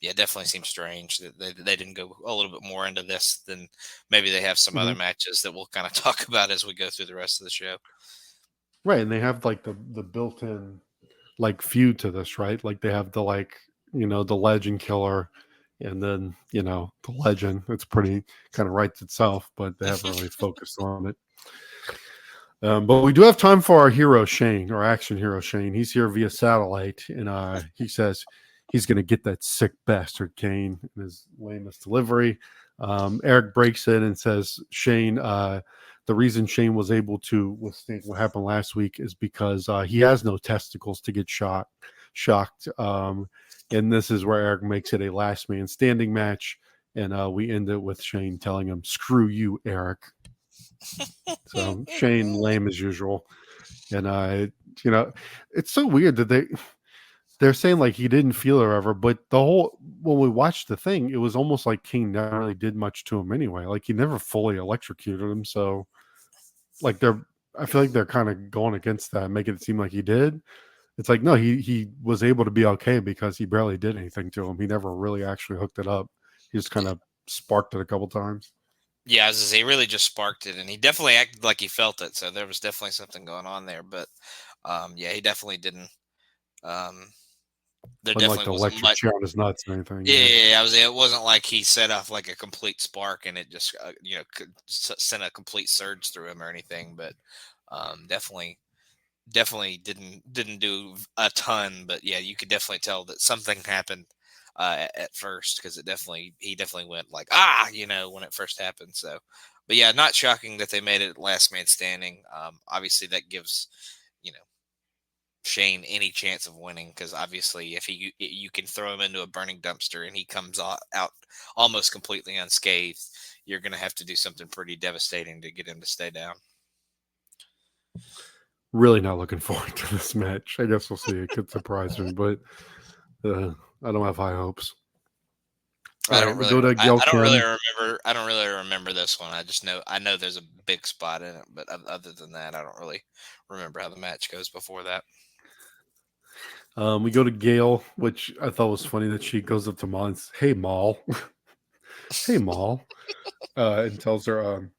[SPEAKER 4] it definitely seems strange that they didn't go a little bit more into this than maybe they have some other matches that we'll kind of talk about as we go through the rest of the show.
[SPEAKER 3] Right, and they have like the built-in like feud to this, right? Like they have the the Legend Killer, and then the Legend. It's pretty kind of writes itself, but they haven't really focused on it. But we do have time for our hero Shane, our action hero Shane. He's here via satellite, and he says he's going to get that sick bastard Kane in his lamest delivery. Eric breaks in and says Shane. The reason Shane was able to withstand what happened last week is because he has no testicles to get shocked. And this is where Eric makes it a last man standing match. And we end it with Shane telling him, "Screw you, Eric." So Shane lame as usual. And, it's so weird that they're saying like he didn't feel it or ever, but when we watched the thing, it was almost like King never really did much to him anyway. Like he never fully electrocuted him. So like I feel like they're kind of going against that, making it seem like he did. It's like, no, he was able to be okay because he barely did anything to him. He never really actually hooked it up. He just kind of sparked it a couple times.
[SPEAKER 4] Yeah, he really just sparked it, and he definitely acted like he felt it. So there was definitely something going on there. But he definitely didn't. There definitely
[SPEAKER 3] the
[SPEAKER 4] wasn't
[SPEAKER 3] electric
[SPEAKER 4] much.
[SPEAKER 3] chair on his nuts or anything.
[SPEAKER 4] Yeah. It wasn't like he set off like a complete spark and it just could send a complete surge through him or anything. But definitely didn't do a ton. But yeah, you could definitely tell that something happened at first, because he definitely went like when it first happened. So, but yeah, not shocking that they made it last man standing. Obviously that gives Shane any chance of winning, because obviously if you can throw him into a burning dumpster and he comes out almost completely unscathed, you're going to have to do something pretty devastating to get him to stay down.
[SPEAKER 3] Really not looking forward to this match. I guess we'll see. It could surprise me, but I don't have high hopes.
[SPEAKER 4] I don't really remember this one. I know there's a big spot in it, but other than that, I don't really remember how the match goes before that.
[SPEAKER 3] We go to Gail, which I thought was funny that she goes up to Maul and says, "Hey, Maul." Hey, Maul. And tells her,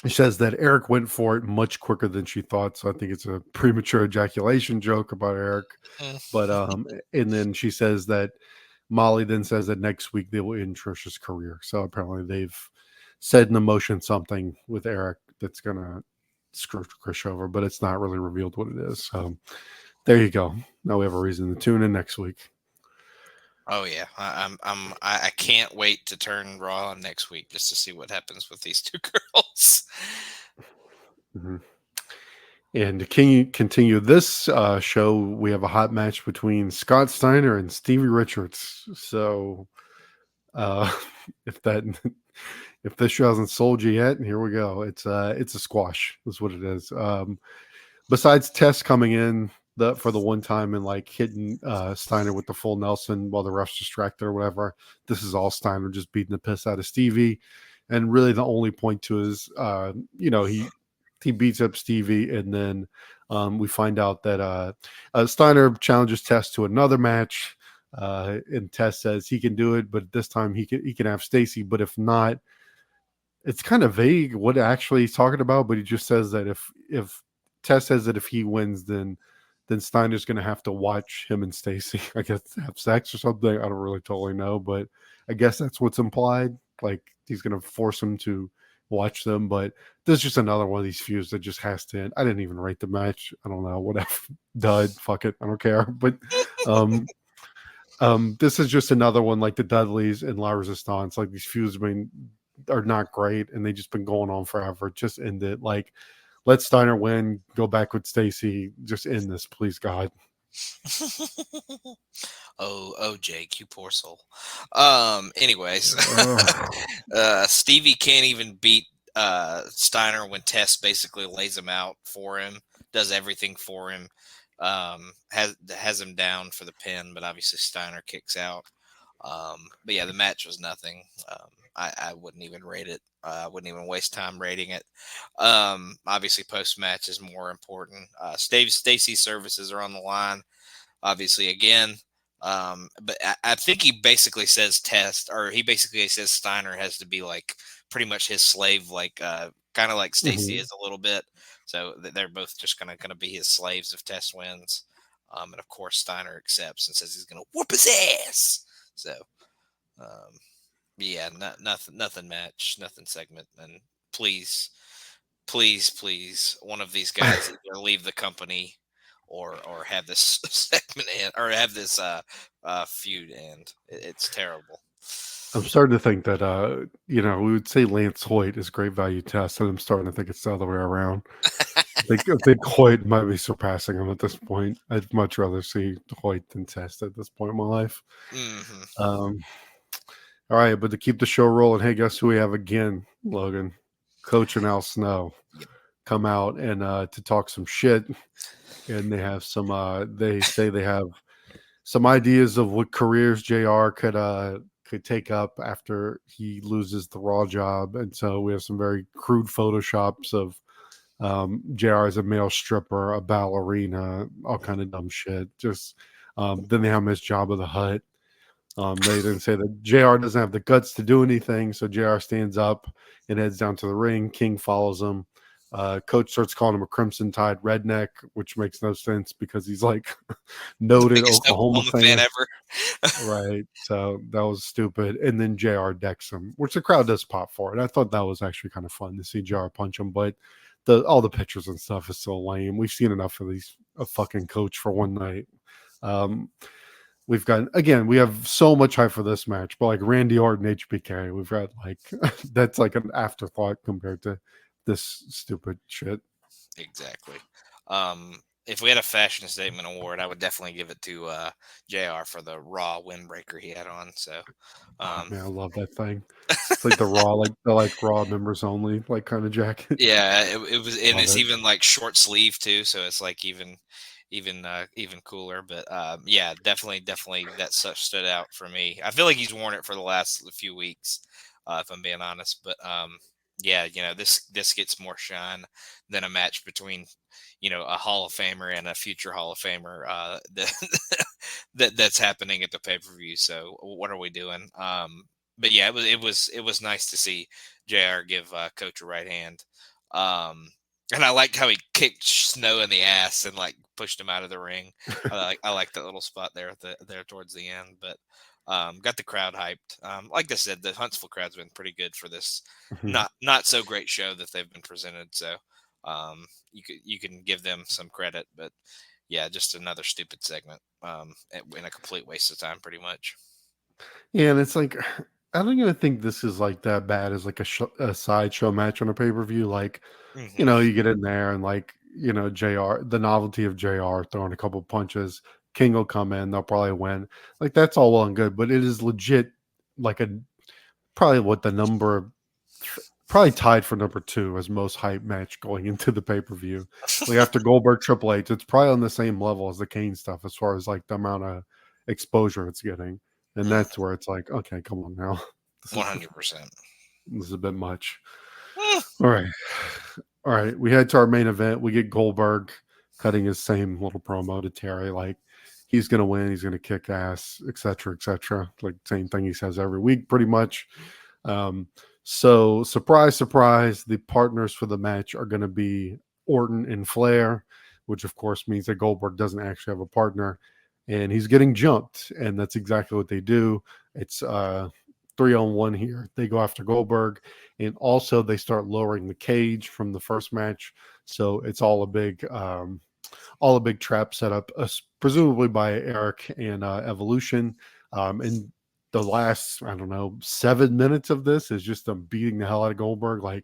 [SPEAKER 3] she says that Eric went for it much quicker than she thought. So I think it's a premature ejaculation joke about Eric. But, and then she says that Molly then says that next week they will end Trish's career. So apparently they've set in motion something with Eric that's going to screw Trish over, but it's not really revealed what it is. So there you go. Now we have a reason to tune in next week.
[SPEAKER 4] Oh yeah, I can't wait to turn Raw on next week just to see what happens with these two girls.
[SPEAKER 3] Mm-hmm. And to continue this show, we have a hot match between Scott Steiner and Stevie Richards. So if this show hasn't sold you yet, here we go. It's a squash. That's what it is. Besides Tess coming in for the one time and like hitting Steiner with the full Nelson while the ref's distracted or whatever, this is all Steiner just beating the piss out of Stevie. And really the only point to is, he beats up Stevie, and then we find out that Steiner challenges Tess to another match, and Tess says he can do it, but this time he can have Stacy. But if not, it's kind of vague what actually he's talking about, but he just says that if Test says that if he wins, then Steiner's going to have to watch him and Stacy, I guess, have sex or something. I don't really totally know, but I guess that's what's implied. Like he's going to force him to watch them. But there's just another one of these feuds that just has to end. I didn't even rate the match. I don't know, whatever. Dud. Fuck it. I don't care. But this is just another one like the Dudleys and La Resistance. Like these feuds, are not great, and they just been going on forever. Just end it. Like, let Steiner win. Go back with Stacy. Just end this, please, God.
[SPEAKER 4] oh, Jake, you poor soul. Anyways, Stevie can't even beat Steiner when Test basically lays him out for him, does everything for him. Has him down for the pin, but obviously Steiner kicks out. But yeah, the match was nothing. I wouldn't even rate it. I wouldn't even waste time rating it. Obviously, post match is more important. Stacy's services are on the line, obviously again. But I think he basically says Test, or he basically says Steiner has to be like pretty much his slave, like kind of like Stacy is a little bit. So they're both just gonna be his slaves if Test wins. And of course Steiner accepts and says he's gonna whoop his ass. So yeah, nothing match, nothing segment, and please, one of these guys either leave the company or have this segment end, or have this feud end. It's terrible.
[SPEAKER 3] I'm starting to think that we would say Lance Hoyt is great value Test, and I'm starting to think it's the other way around. I think Hoyt might be surpassing him at this point. I'd much rather see Hoyt than Test at this point in my life.
[SPEAKER 4] Mm-hmm.
[SPEAKER 3] All right, but to keep the show rolling, hey, guess who we have again, Logan? Coach and Al Snow come out and to talk some shit, and they have some. They say they have some ideas of what careers JR could take up after he loses the Raw job, and so we have some very crude photoshops of JR as a male stripper, a ballerina, all kind of dumb shit. Just then they have him as Jabba the Hutt. They didn't say that JR doesn't have the guts to do anything, so JR stands up and heads down to the ring. King follows him. Coach starts calling him a Crimson Tide redneck, which makes no sense because he's like noted Oklahoma fan ever. Right. So that was stupid. And then JR decks him, which the crowd does pop for. And I thought that was actually kind of fun to see JR punch him, but all the pictures and stuff is so lame. We've seen enough of a fucking coach for one night. We have so much hype for this match, but like Randy Orton, HBK, we've got like that's like an afterthought compared to this stupid shit.
[SPEAKER 4] Exactly. If we had a fashion statement award, I would definitely give it to JR for the Raw windbreaker he had on. So,
[SPEAKER 3] man, I love that thing. It's like the Raw members only like kind of jacket.
[SPEAKER 4] Yeah, it was, and it's even like short sleeve too, so it's like even cooler. But yeah, definitely that stood out for me. I feel like he's worn it for the last few weeks, if I'm being honest. But yeah, this gets more shine than a match between a Hall of Famer and a future Hall of Famer that's happening at the pay-per-view. So what are we doing? But yeah, it was nice to see JR give Coach a right hand. And I liked how he kicked Snow in the ass and like pushed him out of the ring. I like that little spot there towards the end. But got the crowd hyped. Like I said, the Huntsville crowd's been pretty good for this not so great show that they've been presented. So you can give them some credit, but yeah, just another stupid segment in a complete waste of time, pretty much.
[SPEAKER 3] Yeah, and it's like I don't even think this is like that bad as like a sideshow match on a pay-per-view. Like, you get in there and like, JR, the novelty of JR throwing a couple punches, King will come in, they'll probably win. Like that's all well and good, but it is legit like probably tied for number 2 as most hype match going into the pay-per-view. Like after Goldberg Triple H, it's probably on the same level as the Kane stuff as far as like the amount of exposure it's getting. And that's where it's like, okay, come on now.
[SPEAKER 4] 100%.
[SPEAKER 3] This is a bit much. All right. We head to our main event. We get Goldberg cutting his same little promo to Terry. Like he's going to win. He's going to kick ass, et cetera, et cetera. Like same thing he says every week, pretty much. So, surprise, surprise, the partners for the match are going to be Orton and Flair, which of course means that Goldberg doesn't actually have a partner, and he's getting jumped, and that's exactly what they do. It's 3-on-1 here. They go after Goldberg, and also they start lowering the cage from the first match, so it's all a big trap set up, presumably by Eric and Evolution. And the last, I don't know, 7 minutes of this is just them beating the hell out of Goldberg, like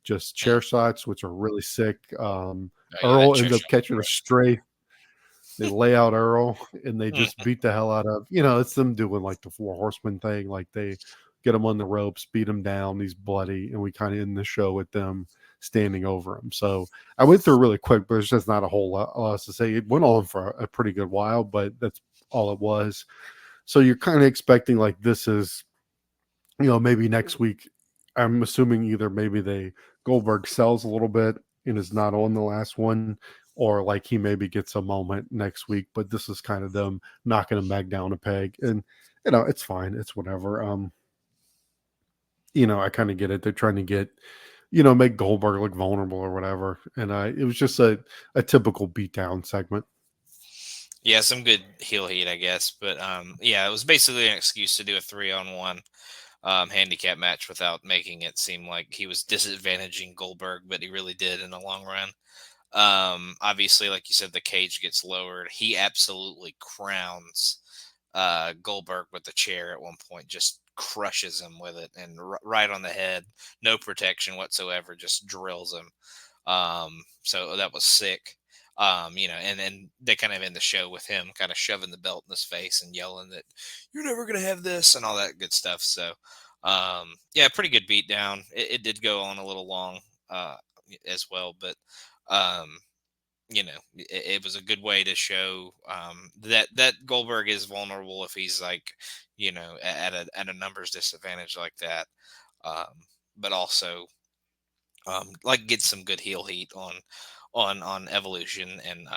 [SPEAKER 3] just chair shots, which are really sick. Earl ends up catching a stray. They lay out Earl and they just beat the hell out of, it's them doing like the Four Horsemen thing. Like they get him on the ropes, beat him down, he's bloody, and we kind of end the show with them standing over him. So I went through really quick, but there's just not a whole lot else to say. It went on for a pretty good while, but that's all it was. So you're kind of expecting like this is, maybe next week. I'm assuming either maybe Goldberg sells a little bit and is not on the last one, or like he maybe gets a moment next week. But this is kind of them knocking him back down a peg, and it's fine. It's whatever. I kind of get it. They're trying to get, make Goldberg look vulnerable or whatever. And it was just a typical beatdown segment.
[SPEAKER 4] Yeah, some good heel heat, I guess. But it was basically an excuse to do a 3-on-1 handicap match without making it seem like he was disadvantaging Goldberg, but he really did in the long run. Obviously, like you said, the cage gets lowered. He absolutely crowns Goldberg with the chair at one point, just crushes him with it, and right on the head, no protection whatsoever, just drills him. So that was sick. And then they kind of end the show with him kind of shoving the belt in his face and yelling that you're never going to have this and all that good stuff. So, pretty good beatdown. It did go on a little long, as well, but, it was a good way to show, that Goldberg is vulnerable if he's like, at a numbers disadvantage like that. But also, like get some good heel heat on Evolution, and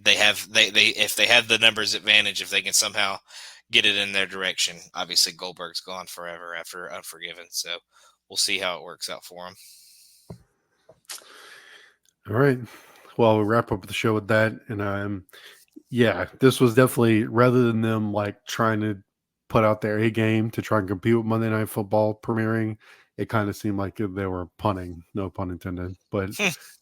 [SPEAKER 4] they if they have the numbers advantage, if they can somehow get it in their direction. Obviously Goldberg's gone forever after Unforgiven, so we'll see how it works out for him.
[SPEAKER 3] All right, well, we wrap up the show with that, and this was definitely, rather than them like trying to put out their A game to try and compete with Monday Night Football premiering, it kind of seemed like they were punting, no pun intended, but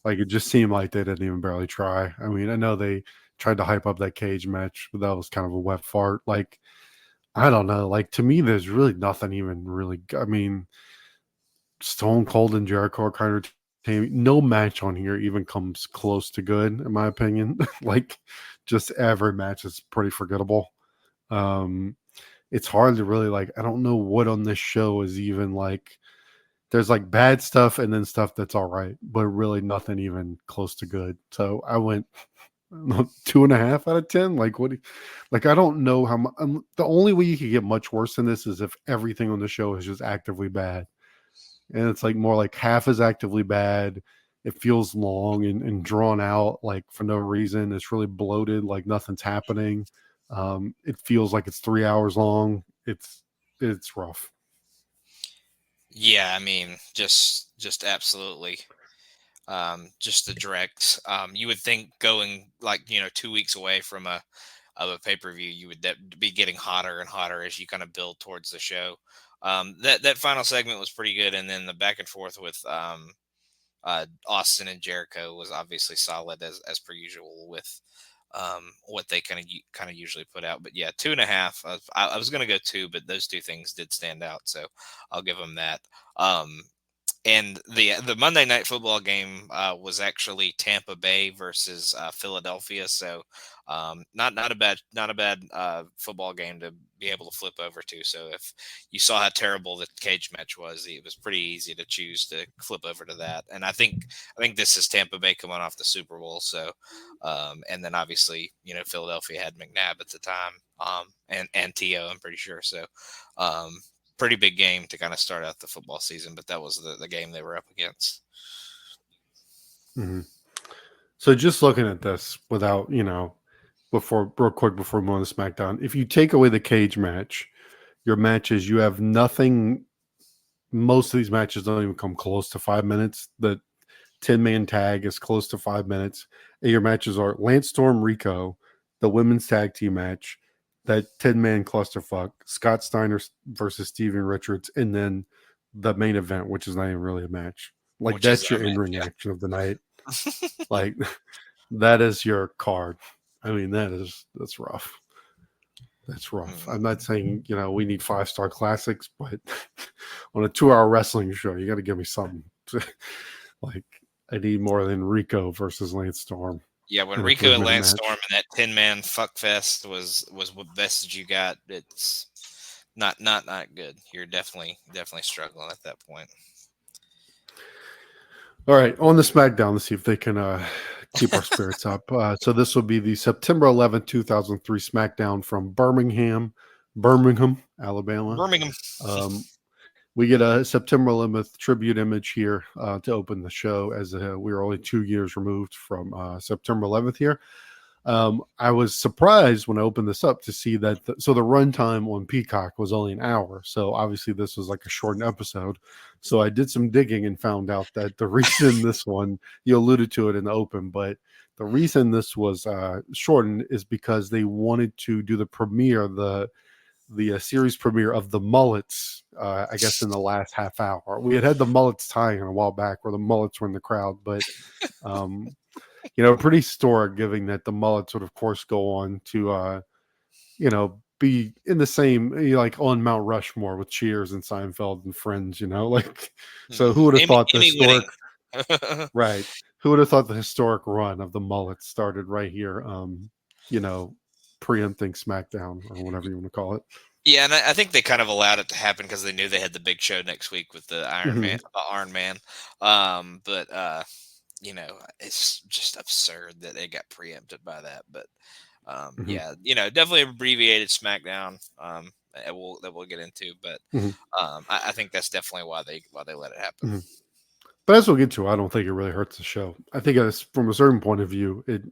[SPEAKER 3] like it just seemed like they didn't even barely try. I mean, I know they tried to hype up that cage match, but that was kind of a wet fart. Like, I don't know. Like, to me, there's really nothing even really. I mean, Stone Cold and Jericho are kind of no match on here even comes close to good, in my opinion. Like, just every match is pretty forgettable. It's hard to really I don't know what on this show is even like. There's like bad stuff and then stuff that's all right, but really nothing even close to good. So I went 2.5 out of 10. Like, what? Like, I don't know how much. The only way you could get much worse than this is if everything on the show is just actively bad, and it's like more like half is actively bad. It feels long and drawn out, like for no reason. It's really bloated, like nothing's happening. It feels like it's 3 hours long. It's rough.
[SPEAKER 4] Yeah, I mean, just absolutely, just the direct. You would think going 2 weeks away from a pay-per-view, you would be getting hotter and hotter as you kind of build towards the show. That final segment was pretty good, and then the back and forth with Austin and Jericho was obviously solid as per usual with what they kind of usually put out. But yeah, 2.5. I was going to go 2, but those two things did stand out, so I'll give them that. And the Monday Night Football game was actually Tampa Bay versus Philadelphia. So not a bad football game to be able to flip over to. So if you saw how terrible the cage match was, it was pretty easy to choose to flip over to that. And I think this is Tampa Bay coming off the Super Bowl. So and then obviously Philadelphia had McNabb at the time, and T.O. I'm pretty sure. So pretty big game to kind of start out the football season, but that was the game they were up against.
[SPEAKER 3] Mm-hmm. So just looking at this without, real quick before we move on to SmackDown, if you take away the cage match, your matches, you have nothing. Most of these matches don't even come close to 5 minutes. The 10-man tag is close to 5 minutes. And your matches are Lance Storm Rico, the women's tag team match, that 10-man clusterfuck, Scott Steiner versus Steven Richards, and then the main event, which is not even really a match. Like, that's your in-ring action of the night. Like, that is your card. I mean, that's rough. That's rough. I'm not saying, we need 5-star classics, but on a 2-hour wrestling show, you got to give me something. Like, I need more than Rico versus Lance Storm.
[SPEAKER 4] Yeah, when Rico and Lance Storm and that 10-man fuck fest was what best you got, it's not good. You're definitely struggling at that point.
[SPEAKER 3] All right, on the SmackDown, let's see if they can keep our spirits up. So this will be the September 11th, 2003 SmackDown from Birmingham, Alabama.
[SPEAKER 4] Birmingham.
[SPEAKER 3] We get a September 11th tribute image here to open the show, as we are only 2 years removed from September 11th here. I was surprised when I opened this up to see that the runtime on Peacock was only an hour. So obviously this was like a shortened episode. So I did some digging and found out that the reason this one, you alluded to it in the open, but the reason this was shortened is because they wanted to do the premiere, the series premiere of the Mullets, I guess in the last half hour. We had the Mullets tie-in a while back where the Mullets were in the crowd, but pretty historic, given that the Mullets would of course go on to be in the same, like on Mount Rushmore with Cheers and Seinfeld and Friends, so who would have thought the historic right, who would have thought the historic run of the Mullets started right here, preempting SmackDown or whatever you want to call it.
[SPEAKER 4] Yeah, and I think they kind of allowed it to happen because they knew they had the big show next week with the Iron Man. But it's just absurd that they got preempted by that. But definitely abbreviated SmackDown that we'll get into. But I think that's definitely why they let it happen.
[SPEAKER 3] Mm-hmm. But as we'll get to, I don't think it really hurts the show. I think from a certain point of view, it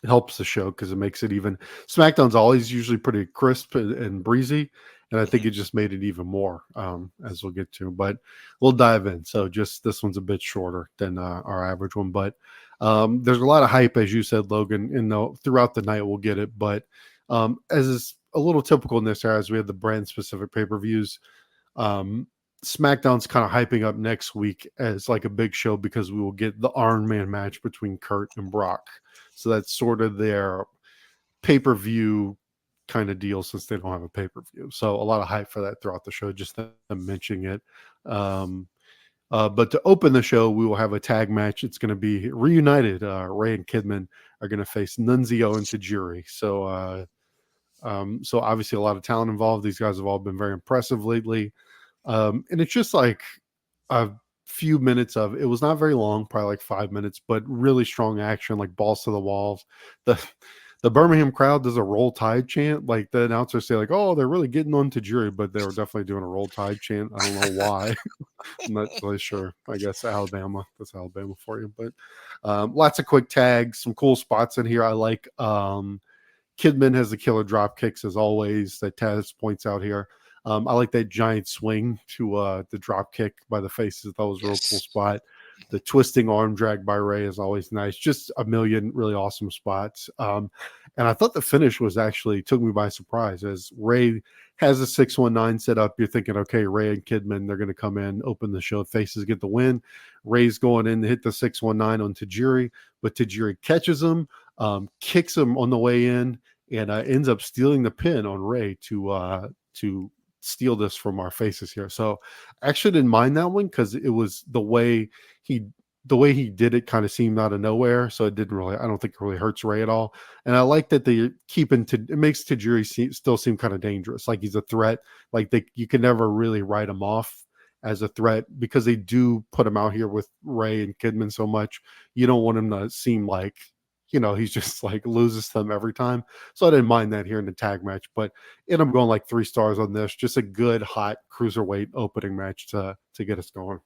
[SPEAKER 3] helps the show because it makes it even. SmackDown's always usually pretty crisp and breezy, and I think it just made it even more, as we'll get to. But we'll dive in. So just this one's a bit shorter than our average one, but there's a lot of hype, as you said, Logan. And throughout the night we'll get it, but as is a little typical in this era, as we have the brand specific pay-per-views. SmackDown's kind of hyping up next week as like a big show because we will get the Iron Man match between Kurt and Brock. So that's sort of their pay-per-view kind of deal since they don't have a pay-per-view. So a lot of hype for that throughout the show, just them mentioning it. But to open the show, we will have a tag match. It's going to be reunited. Ray and Kidman are going to face Nunzio and Tajiri. So obviously a lot of talent involved. These guys have all been very impressive lately. And it's just like a few minutes of, it was not very long, probably like 5 minutes, but really strong action, like balls to the walls. The Birmingham crowd does a Roll Tide chant. Like the announcers say like, oh, they're really getting on Tajiri, but they were definitely doing a Roll Tide chant. I don't know why. I'm not really sure. I guess Alabama. That's Alabama for you. But lots of quick tags, some cool spots in here. I like Kidman has the killer drop kicks as always that Taz points out here. I like that giant swing to the drop kick by the faces. That was a real cool spot. The twisting arm drag by Ray is always nice. Just a million really awesome spots. And I thought the finish was actually took me by surprise as Ray has a 619 set up. You're thinking, okay, Ray and Kidman, they're going to come in, open the show. Faces get the win. Ray's going in to hit the 619 on Tajiri, but Tajiri catches him, kicks him on the way in, and ends up stealing the pin on Ray to steal this from our faces here. So I actually didn't mind that one because it was the way he did it kind of seemed out of nowhere. So it didn't really, I don't think it really hurts Ray at all. And I like that they it makes Tajiri still seem kind of dangerous. Like he's a threat. Like you can never really write him off as a threat because they do put him out here with Ray and Kidman so much. You don't want him to seem like, he's just like loses them every time. So I didn't mind that here in the tag match, but I'm going like 3 stars on this. Just a good hot cruiserweight opening match to get us going.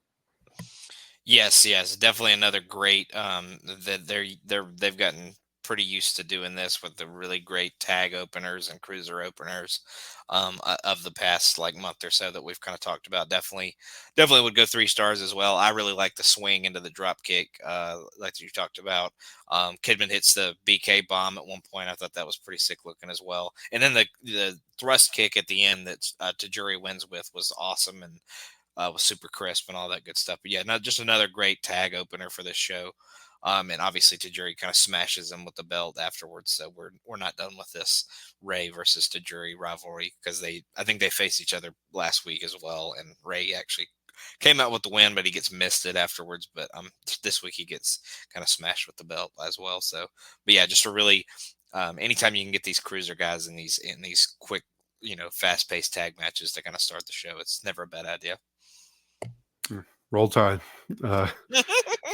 [SPEAKER 3] Yes,
[SPEAKER 4] definitely another great that they've gotten pretty used to doing this with the really great tag openers and cruiser openers of the past like month or so that we've kind of talked about. Definitely would go 3 stars as well. I really like the swing into the drop kick, like you talked about. Kidman hits the BK bomb at one point. I thought that was pretty sick looking as well. And then the thrust kick at the end that Tajiri wins with was awesome and was super crisp and all that good stuff. But yeah, not just another great tag opener for this show. And obviously Tajiri kind of smashes him with the belt afterwards. So we're not done with this Ray versus Tajiri rivalry because I think they faced each other last week as well. And Ray actually came out with the win, but he gets misted afterwards. But this week he gets kind of smashed with the belt as well. So, but yeah, just a really anytime you can get these cruiser guys in these quick, fast paced tag matches to kind of start the show, it's never a bad idea.
[SPEAKER 3] Roll Tide.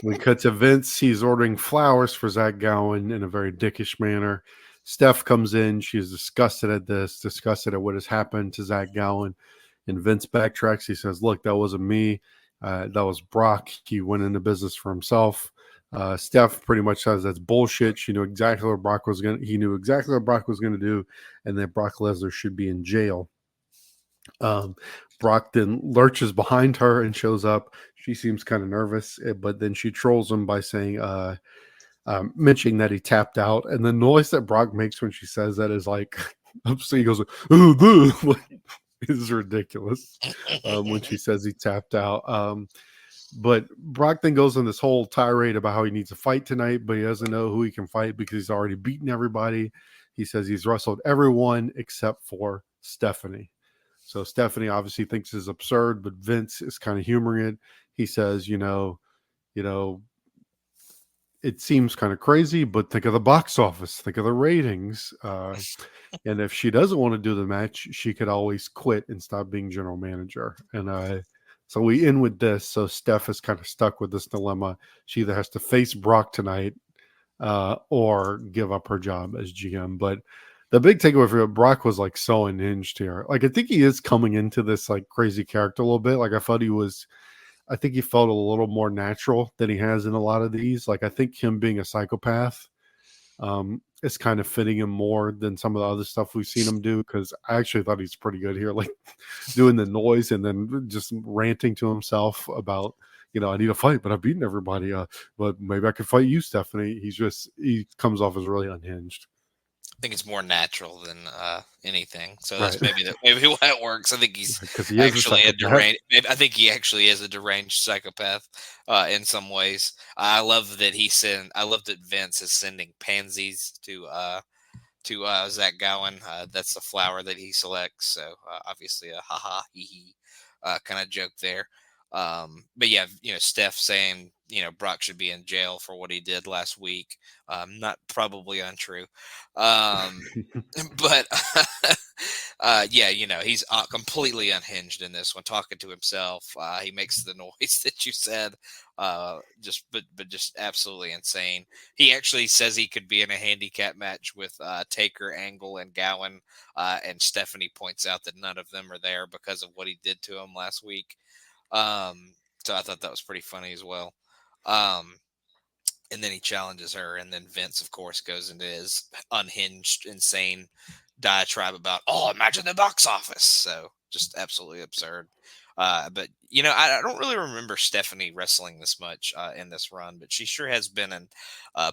[SPEAKER 3] We cut to Vince. He's ordering flowers for Zach Gowen in a very dickish manner. Steph comes in. She's disgusted at this, disgusted at what has happened to Zach Gowen. And Vince backtracks. He says, look, that wasn't me. That was Brock. He went into business for himself. Steph pretty much says that's bullshit. He knew exactly what Brock was going to do, and that Brock Lesnar should be in jail. Brock then lurches behind her and shows up. She seems kind of nervous, but then she trolls him by saying, mentioning that he tapped out. And the noise that Brock makes when she says that is like, so he goes, this is ridiculous when she says he tapped out. But Brock then goes on this whole tirade about how he needs to fight tonight, but he doesn't know who he can fight because he's already beaten everybody. He says he's wrestled everyone except for Stephanie. So Stephanie obviously thinks it's absurd, but Vince is kind of humoring it. He says, it seems kind of crazy, but think of the box office, think of the ratings. And if she doesn't want to do the match, she could always quit and stop being general manager. And so we end with this. So Steph is kind of stuck with this dilemma. She either has to face Brock tonight or give up her job as GM. But the big takeaway for Brock was like so unhinged here. Like I think he is coming into this like crazy character a little bit. Like I think he felt a little more natural than he has in a lot of these. Like I think him being a psychopath is kind of fitting him more than some of the other stuff we've seen him do. Because I actually thought he's pretty good here, like doing the noise and then just ranting to himself about, I need a fight, but I've beaten everybody. But maybe I could fight you, Stephanie. He comes off as really unhinged.
[SPEAKER 4] I think it's more natural than anything, so that's maybe why it works. I think he's actually a deranged. I think he actually is a deranged psychopath in some ways. I love that Vince is sending pansies to Zach Gowen. That's the flower that he selects. So obviously a ha hee hee kind of joke there. But yeah, Steph saying, Brock should be in jail for what he did last week. Not probably untrue. But yeah, he's completely unhinged in this one, talking to himself. He makes the noise that you said, just absolutely insane. He actually says he could be in a handicap match with Taker, Angle, and Gowen. And Stephanie points out that none of them are there because of what he did to him last week. So I thought that was pretty funny as well. And then he challenges her, and then Vince, of course, goes into his unhinged, insane diatribe about, imagine the box office. So just absolutely absurd. But, I don't really remember Stephanie wrestling this much in this run, but she sure has been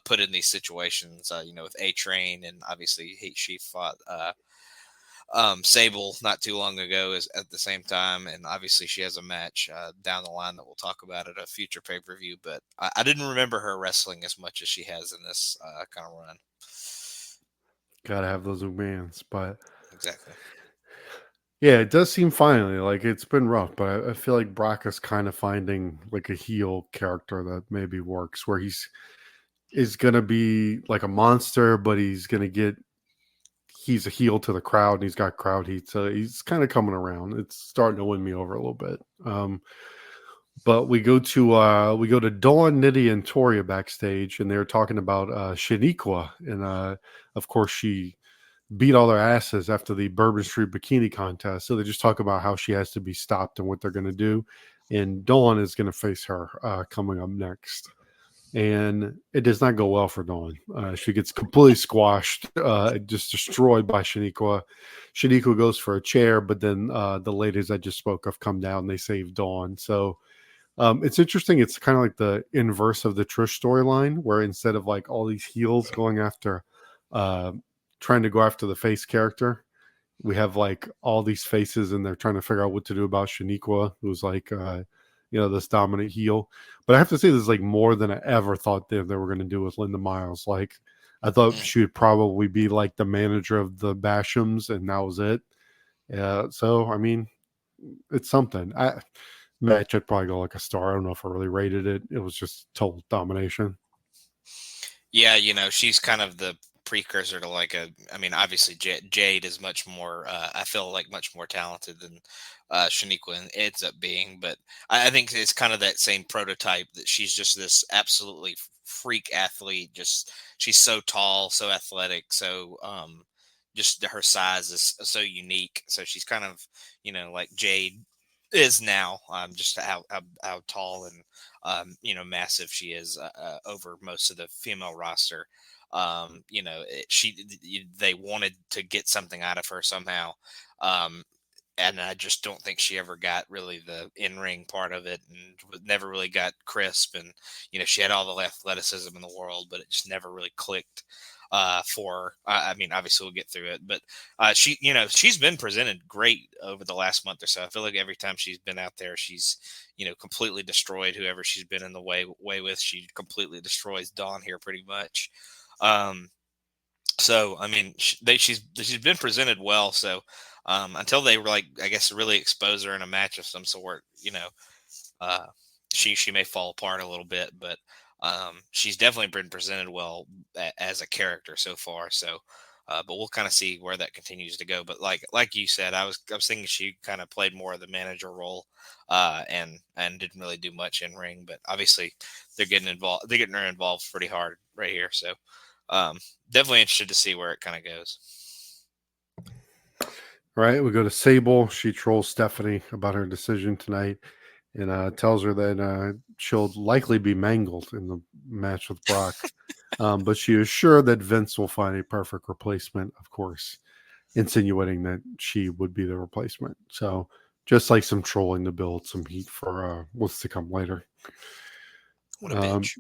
[SPEAKER 4] put in these situations, with A-Train, and obviously she fought Sable not too long ago at the same time, and obviously she has a match down the line that we'll talk about at a future pay-per-view, but I didn't remember her wrestling as much as she has in this kind of run.
[SPEAKER 3] Gotta have those bands, but
[SPEAKER 4] exactly.
[SPEAKER 3] Yeah, it does seem finally like it's been rough, but I feel like Brock is kind of finding like a heel character that maybe works, where is gonna be like a monster, but he's a heel to the crowd, and he's got crowd heat, so he's kind of coming around. It's starting to win me over a little bit. But we go to Dawn, Nitty, and Toria backstage, and they're talking about Shaniqua, and of course she beat all their asses after the Bourbon Street bikini contest. So they just talk about how she has to be stopped and what they're going to do, and Dawn is going to face her coming up next. and it does not go well for Dawn. She gets completely squashed, just destroyed by Shaniqua. Shaniqua goes for a chair, but then the ladies I just spoke of come down. They save Dawn. So it's interesting. It's kind of like the inverse of the Trish storyline, where instead of like all these heels going after, trying to go after the face character, we have like all these faces and they're trying to figure out what to do about Shaniqua, who's like, this dominant heel. But I have to say, this is like more than I ever thought they were going to do with Linda Miles. Like, I thought she would probably be like the manager of the Bashams, and that was it. So, I mean, it's something. Match, I'd probably go like a star. I don't know if I really rated it. It was just total domination.
[SPEAKER 4] Yeah, she's kind of the precursor to obviously Jade is much more, I feel like much more talented than Shaniqua ends up being, but I think it's kind of that same prototype that she's just this absolutely freak athlete. Just, she's so tall, so athletic, so just her size is so unique. So she's kind of, like Jade is now, just how tall and massive she is over most of the female roster. They wanted to get something out of her somehow, and I just don't think she ever got really the in-ring part of it, and never really got crisp. And she had all the athleticism in the world, but it just never really clicked for. I mean, obviously we'll get through it, but she's been presented great over the last month or so. I feel like every time she's been out there, she's completely destroyed whoever she's been in the way with. She completely destroys Dawn here pretty much. So I mean, she's been presented well. So until they were like, I guess, really expose her in a match of some sort, she may fall apart a little bit, but she's definitely been presented well as a character so far. So, but we'll kind of see where that continues to go. But like you said, I was thinking she kind of played more of the manager role, and didn't really do much in ring. But obviously, they're getting involved. They're getting her involved pretty hard right here. So, definitely interested to see where it kind of goes.
[SPEAKER 3] All right, we go to Sable. She trolls Stephanie about her decision tonight, and tells her that she'll likely be mangled in the match with Brock. But she is sure that Vince will find a perfect replacement, of course, insinuating that she would be the replacement. So just like some trolling to build some heat for what's to come later.
[SPEAKER 4] What a bitch.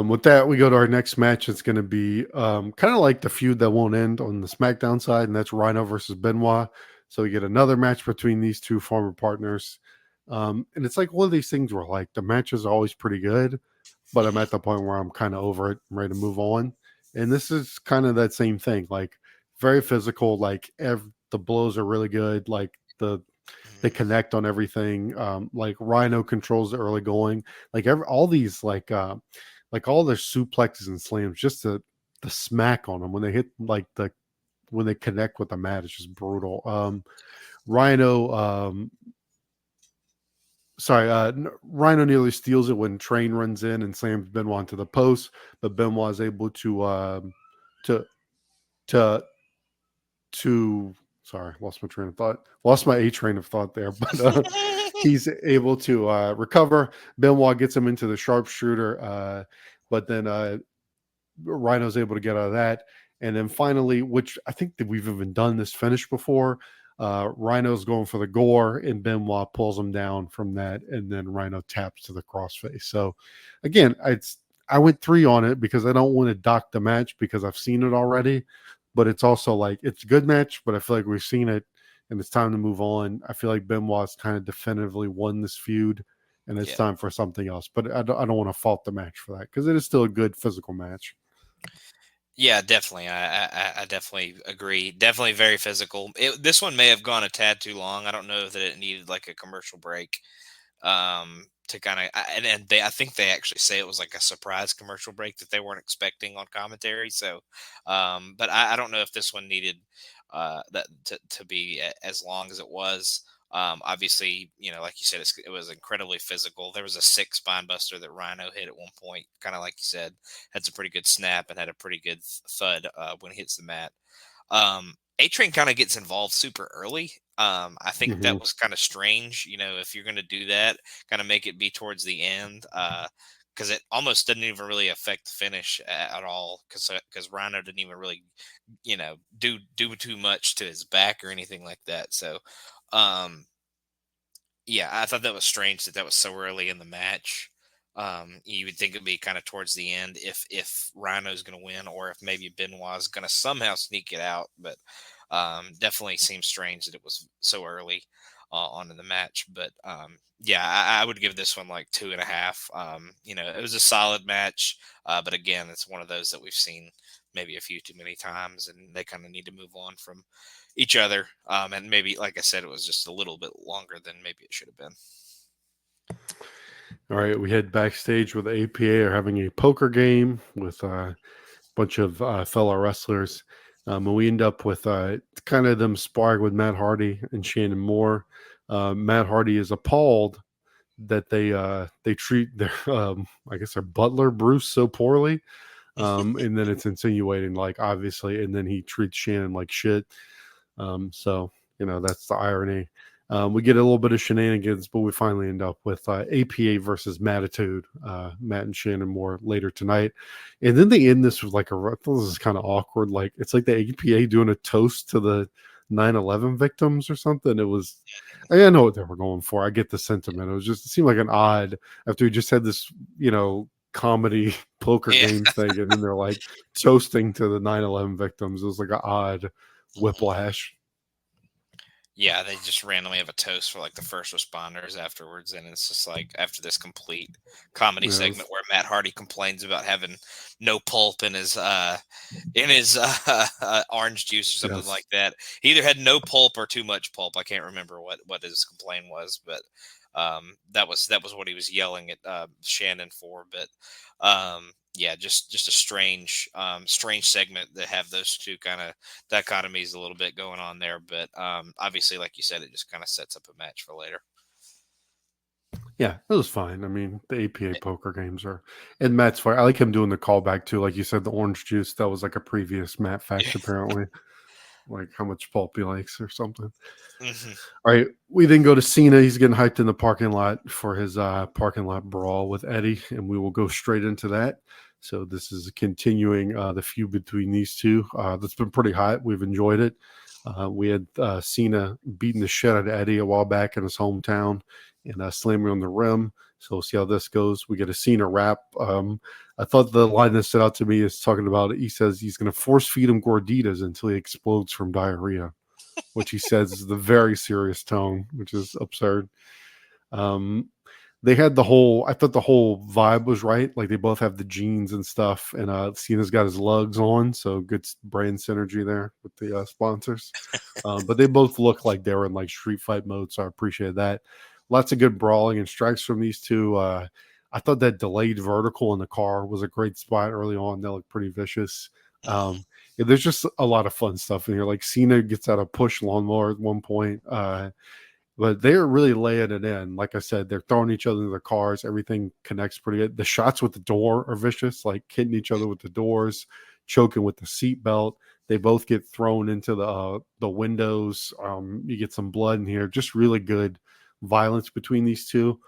[SPEAKER 3] With that, we go to our next match. It's going to be kind of like the feud that won't end on the SmackDown side, and that's Rhino versus Benoit. So we get another match between these two former partners. And it's like one of these things where like the matches are always pretty good, but I'm at the point where I'm kind of over it. I'm ready to move on. And this is kind of that same thing, like very physical, like the blows are really good. Like they connect on everything. Like Rhino controls the early going, like all these like all their suplexes and slams, just the smack on them when they hit when they connect with the mat, it's just brutal. Rhino nearly steals it when Train runs in and slams Benoit into the post, but Benoit is able to sorry, lost my train of thought. Lost my train of thought there, but he's able to recover. Benoit gets him into the sharpshooter, but then Rhino's able to get out of that. And then finally, which I think that we've even done this finish before, Rhino's going for the gore, and Benoit pulls him down from that, and then Rhino taps to the crossface. So again, I went 3 on it because I don't want to dock the match because I've seen it already. But it's also like it's a good match, but I feel like we've seen it and it's time to move on. I feel like Benoit's kind of definitively won this feud, and it's time for something else. But I don't want to fault the match for that because it is still a good physical match.
[SPEAKER 4] Yeah, definitely. I definitely agree. Definitely very physical. This one may have gone a tad too long. I don't know that it needed like a commercial break to kind of, and I think they actually say it was like a surprise commercial break that they weren't expecting on commentary. So, but I don't know if this one needed that to be as long as it was. Obviously, like you said, it was incredibly physical. There was a 6 spine buster that Rhino hit at one point, kind of like you said, had some pretty good snap and had a pretty good thud when he hits the mat. A-Train kind of gets involved super early. I think that
[SPEAKER 3] Mhm.
[SPEAKER 4] was kind of strange. If you're going to do that, kind of make it be towards the end, because it almost didn't even really affect the finish at all. Because Rhino didn't even really, do too much to his back or anything like that. So, um, yeah, I thought that was strange that was so early in the match. You would think it'd be kind of towards the end if Rhino's going to win, or if maybe Benoit's going to somehow sneak it out. But definitely seems strange that it was so early on in the match. But yeah, I would give this one like 2.5. It was a solid match, but again, it's one of those that we've seen maybe a few too many times, and they kind of need to move on from each other. And maybe, like I said, it was just a little bit longer than maybe it should have been.
[SPEAKER 3] All right, we head backstage with the APA are having a poker game with a bunch of fellow wrestlers. And we end up with kind of them sparring with Matt Hardy and Shannon Moore. Matt Hardy is appalled that they treat their I guess their butler Bruce so poorly. And then it's insinuating like obviously, and then he treats Shannon like shit. So that's the irony. We get a little bit of shenanigans, but we finally end up with APA versus Mattitude, Matt and Shannon Moore later tonight. And then they end this with like this is kind of awkward. Like it's like the APA doing a toast to the 9/11 victims or something. I know what they were going for. I get the sentiment. It seemed like an odd after we just had this, comedy poker game thing. And then they're like toasting to the 9/11 victims. It was like an odd whiplash.
[SPEAKER 4] Yeah, they just randomly have a toast for like the first responders afterwards, and it's just like after this complete comedy segment where Matt Hardy complains about having no pulp in his orange juice or something like that. He either had no pulp or too much pulp. I can't remember what his complaint was, but that was what he was yelling at Shannon for. But yeah, just a strange segment that have those two kind of dichotomies a little bit going on there. But obviously, like you said, it just kind of sets up a match for later.
[SPEAKER 3] Yeah, it was fine. I mean, the APA poker games and Matt's fine. I like him doing the callback too. Like you said, the orange juice, that was like a previous Matt fact, apparently. Like how much pulp he likes or something.
[SPEAKER 4] Mm-hmm.
[SPEAKER 3] All right, we then go to Cena. He's getting hyped in the parking lot for his parking lot brawl with Eddie, and we will go straight into that. So this is continuing the feud between these two. That's been pretty hot. We've enjoyed it. We had Cena beating the shit out of Eddie a while back in his hometown and slamming on the rim. So we'll see how this goes. We get a Cena rap. I thought the line that stood out to me is talking about, he says he's going to force feed him gorditas until he explodes from diarrhea, which he says is the very serious tone, which is absurd. They had I thought the whole vibe was right. Like they both have the jeans and stuff, and Cena's got his lugs on, so good brand synergy there with the sponsors. But they both look like they were in like street fight mode, so I appreciate that. Lots of good brawling and strikes from these two. I thought that delayed vertical in the car was a great spot early on. That looked pretty vicious. Yeah, there's just a lot of fun stuff in here. Like Cena gets out a push lawnmower at one point. But they're really laying it in. Like I said, they're throwing each other into the cars. Everything connects pretty good. The shots with the door are vicious, like hitting each other with the doors, choking with the seatbelt. They both get thrown into the windows. You get some blood in here. Just really good violence between these two.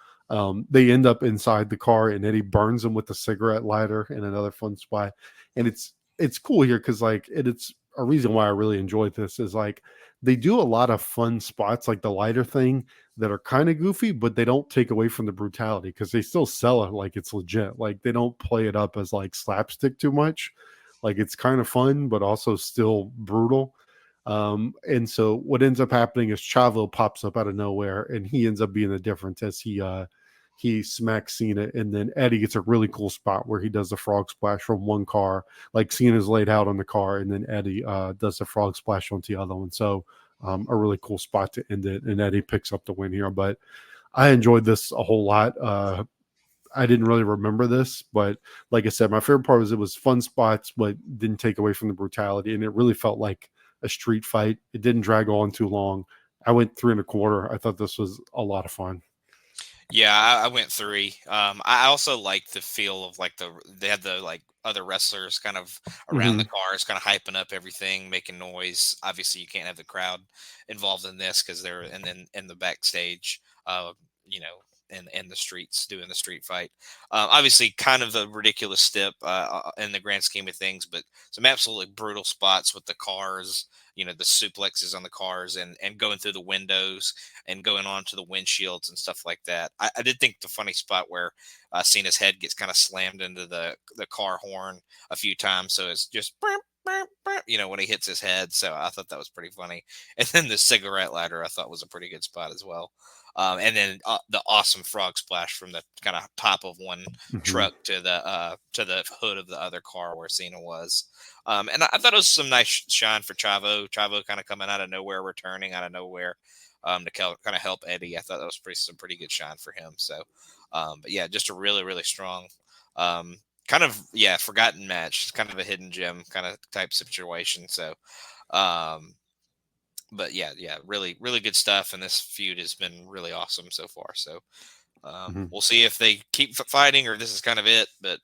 [SPEAKER 3] They end up inside the car, and Eddie burns them with a cigarette lighter in another fun spot. And it's cool here because like it's a reason why I really enjoyed this is like they do a lot of fun spots like the lighter thing that are kind of goofy, but they don't take away from the brutality because they still sell it like it's legit. Like they don't play it up as like slapstick too much. Like it's kind of fun, but also still brutal. And so what ends up happening is Chavo pops up out of nowhere and he ends up being the difference as he smacks Cena, and then Eddie gets a really cool spot where he does the frog splash from one car, like Cena's laid out on the car, and then Eddie does the frog splash onto the other one. So a really cool spot to end it, and Eddie picks up the win here. But I enjoyed this a whole lot. I didn't really remember this, but like I said, my favorite part was it was fun spots, but didn't take away from the brutality, and it really felt like a street fight. It didn't drag on too long. I went 3 1/4. I thought this was a lot of fun.
[SPEAKER 4] Yeah, I went 3. I also like the feel of like they had the like other wrestlers kind of around the
[SPEAKER 3] Hmm.
[SPEAKER 4] cars, kind of hyping up everything, making noise. Obviously, you can't have the crowd involved in this because they're in the backstage, you know, in the streets doing the street fight. Obviously, kind of a ridiculous step in the grand scheme of things, but some absolutely brutal spots with the cars. The suplexes on the cars and going through the windows and going on to the windshields and stuff like that. I did think the funny spot where Cena's head gets kind of slammed into the car horn a few times, so it's just burp, burp, burp, when he hits his head. So I thought that was pretty funny. And then the cigarette lighter I thought was a pretty good spot as well. And then the awesome frog splash from the kind of top of one
[SPEAKER 3] Hmm.
[SPEAKER 4] truck to the hood of the other car where Cena was. And I thought it was some nice shine for Chavo. Chavo kind of coming out of nowhere, returning out of nowhere to kind of help Eddie. I thought that was some pretty good shine for him. So, but yeah, just a really, really strong, kind of, forgotten match. It's kind of a hidden gem kind of type situation. So, um, but yeah, really, really good stuff. And this feud has been really awesome so far. So,
[SPEAKER 3] Hmm.
[SPEAKER 4] we'll see if they keep fighting or this is kind of it. But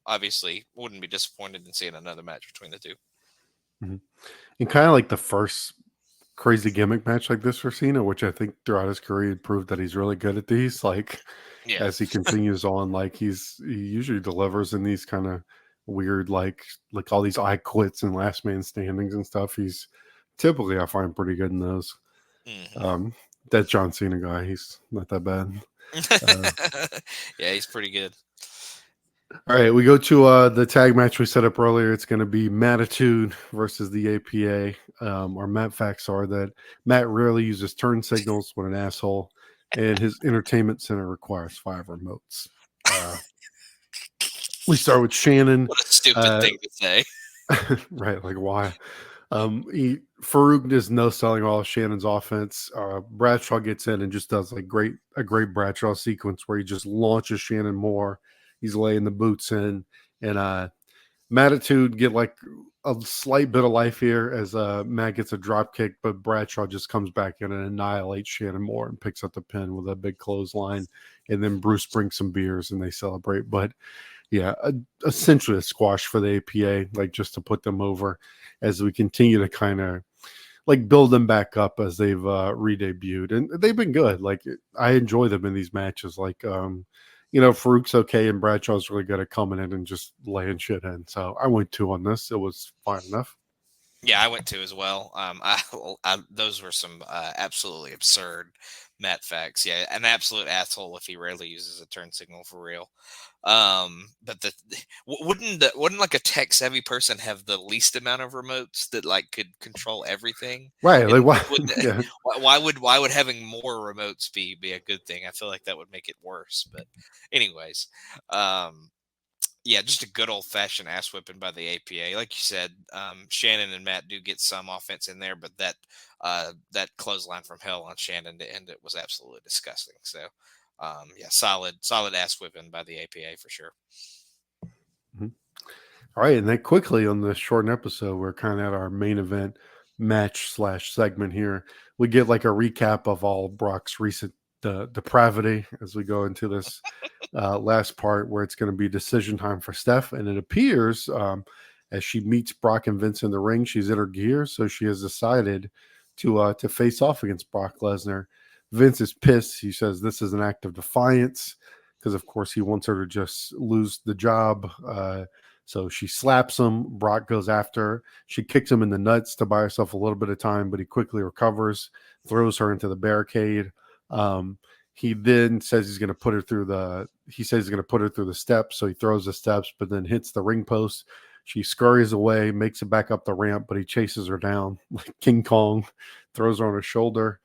[SPEAKER 4] obviously, wouldn't be disappointed in seeing another match between the two.
[SPEAKER 3] Hmm. And kind of like the first crazy gimmick match like this for Cena, which I think throughout his career he proved that he's really good at these. Like
[SPEAKER 4] Yeah.
[SPEAKER 3] as he continues on, like he usually delivers in these kind of weird, like all these I quits and last man standings and stuff. He's typically I find pretty good in those.
[SPEAKER 4] Hmm.
[SPEAKER 3] Um, that John Cena guy, he's not that bad. Uh,
[SPEAKER 4] Yeah, he's pretty good.
[SPEAKER 3] all right, we go to the tag match we set up earlier. It's going to be Mattitude versus the APA. Our Matt facts are that Matt rarely uses turn signals when an asshole, and his entertainment center requires 5 remotes. Uh, we start with Shannon.
[SPEAKER 4] What a stupid
[SPEAKER 3] Uh,
[SPEAKER 4] thing to say.
[SPEAKER 3] right, like why? Farouk is no selling all of Shannon's offense. Bradshaw gets in and just does like a great Bradshaw sequence where he just launches Shannon more. He's laying the boots in, and Mattitude get like a slight bit of life here as Matt gets a drop kick, but Bradshaw just comes back in and annihilates Shannon Moore and picks up the pin with a big clothesline. And then Bruce brings some beers and they celebrate. But yeah, essentially a squash for the APA, like just to put them over as we continue to kind of like build them back up as they've re-debuted, and they've been good. Like I enjoy them in these matches. Like Farouk's okay, and Bradshaw's really good at coming in and just laying shit in. So I went 2 on this. It was fine enough.
[SPEAKER 4] Yeah, I went to as well. Those were some absolutely absurd Matt facts. Yeah, an absolute asshole if he rarely uses a turn signal for real. But wouldn't like a tech savvy person have the least amount of remotes that like could control everything?
[SPEAKER 3] Right? Like
[SPEAKER 4] And
[SPEAKER 3] why?
[SPEAKER 4] wouldn't
[SPEAKER 3] Yeah.
[SPEAKER 4] why would having more remotes be a good thing? I feel like that would make it worse. But anyways, yeah, just a good old fashioned ass whipping by the APA. Like you said, Shannon and Matt do get some offense in there, but that clothesline from hell on Shannon to end it was absolutely disgusting. So, yeah, solid ass whipping by the APA for sure.
[SPEAKER 3] Mhm. All right, and then quickly on this shortened episode, we're kind of at our main event match/segment here. We get like a recap of all Brock's recent depravity as we go into this last part where it's going to be decision time for Steph. And it appears as she meets Brock and Vince in the ring, she's in her gear. So she has decided to face off against Brock Lesnar. Vince is pissed. He says this is an act of defiance because, of course, he wants her to just lose the job. So she slaps him. Brock goes after her. She kicks him in the nuts to buy herself a little bit of time, but he quickly recovers, throws her into the barricade. He then says he's going to put her through the steps. So he throws the steps, but then hits the ring post. She scurries away, makes it back up the ramp, but he chases her down like King Kong, throws her on her shoulder,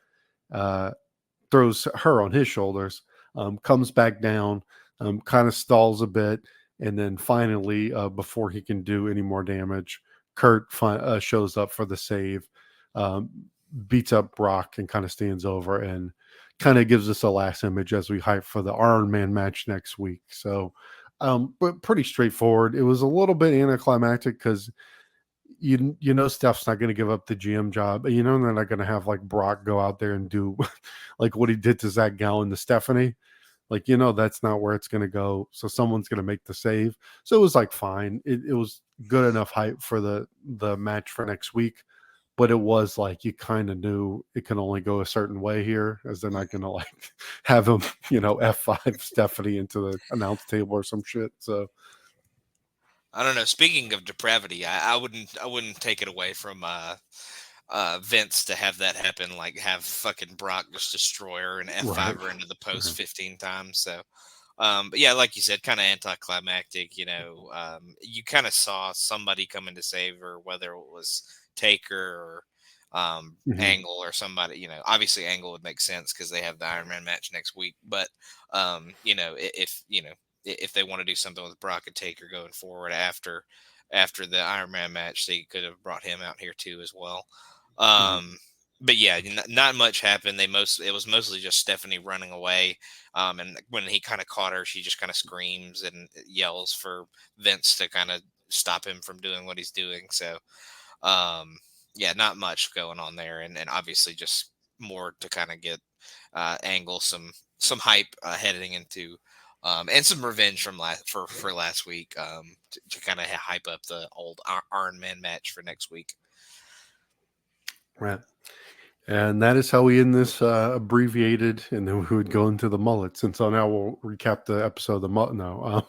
[SPEAKER 3] throws her on his shoulders, comes back down, kind of stalls a bit. And then finally, before he can do any more damage, Kurt shows up for the save, beats up Brock and kind of stands over and kind of gives us a last image as we hype for the Iron Man match next week. So, but pretty straightforward. It was a little bit anticlimactic because Steph's not going to give up the GM job. They're not going to have like Brock go out there and do like what he did to Zach Gallen to Stephanie. Like, that's not where it's going to go. So someone's going to make the save. So it was like fine. It was good enough hype for the match for next week. But it was like you kind of knew it can only go a certain way here, as they're not going to like have him, F5 Stephanie into the announce table or some shit. So
[SPEAKER 4] I don't know. Speaking of depravity, I wouldn't take it away from Vince to have that happen. Like have fucking Brock just destroy her and F5 her into the post 15 times. So, but yeah, like you said, kind of anticlimactic. You kind of saw somebody coming to save her, whether it was Taker or Angle or somebody. Obviously Angle would make sense because they have the Iron Man match next week. But if they want to do something with Brock and Taker going forward after the Iron Man match, they could have brought him out here too as well. But yeah, not much happened. It was mostly just Stephanie running away. And when he kind of caught her, she just kind of screams and yells for Vince to kind of stop him from doing what he's doing. So, yeah, not much going on there. And obviously just more to kind of get Angle some hype heading into and some revenge from last week to kind of hype up the old Iron Man match for next week.
[SPEAKER 3] Right. And that is how we end this abbreviated, and then we would go into the mullets. And so now we'll recap the episode of the mullet. No.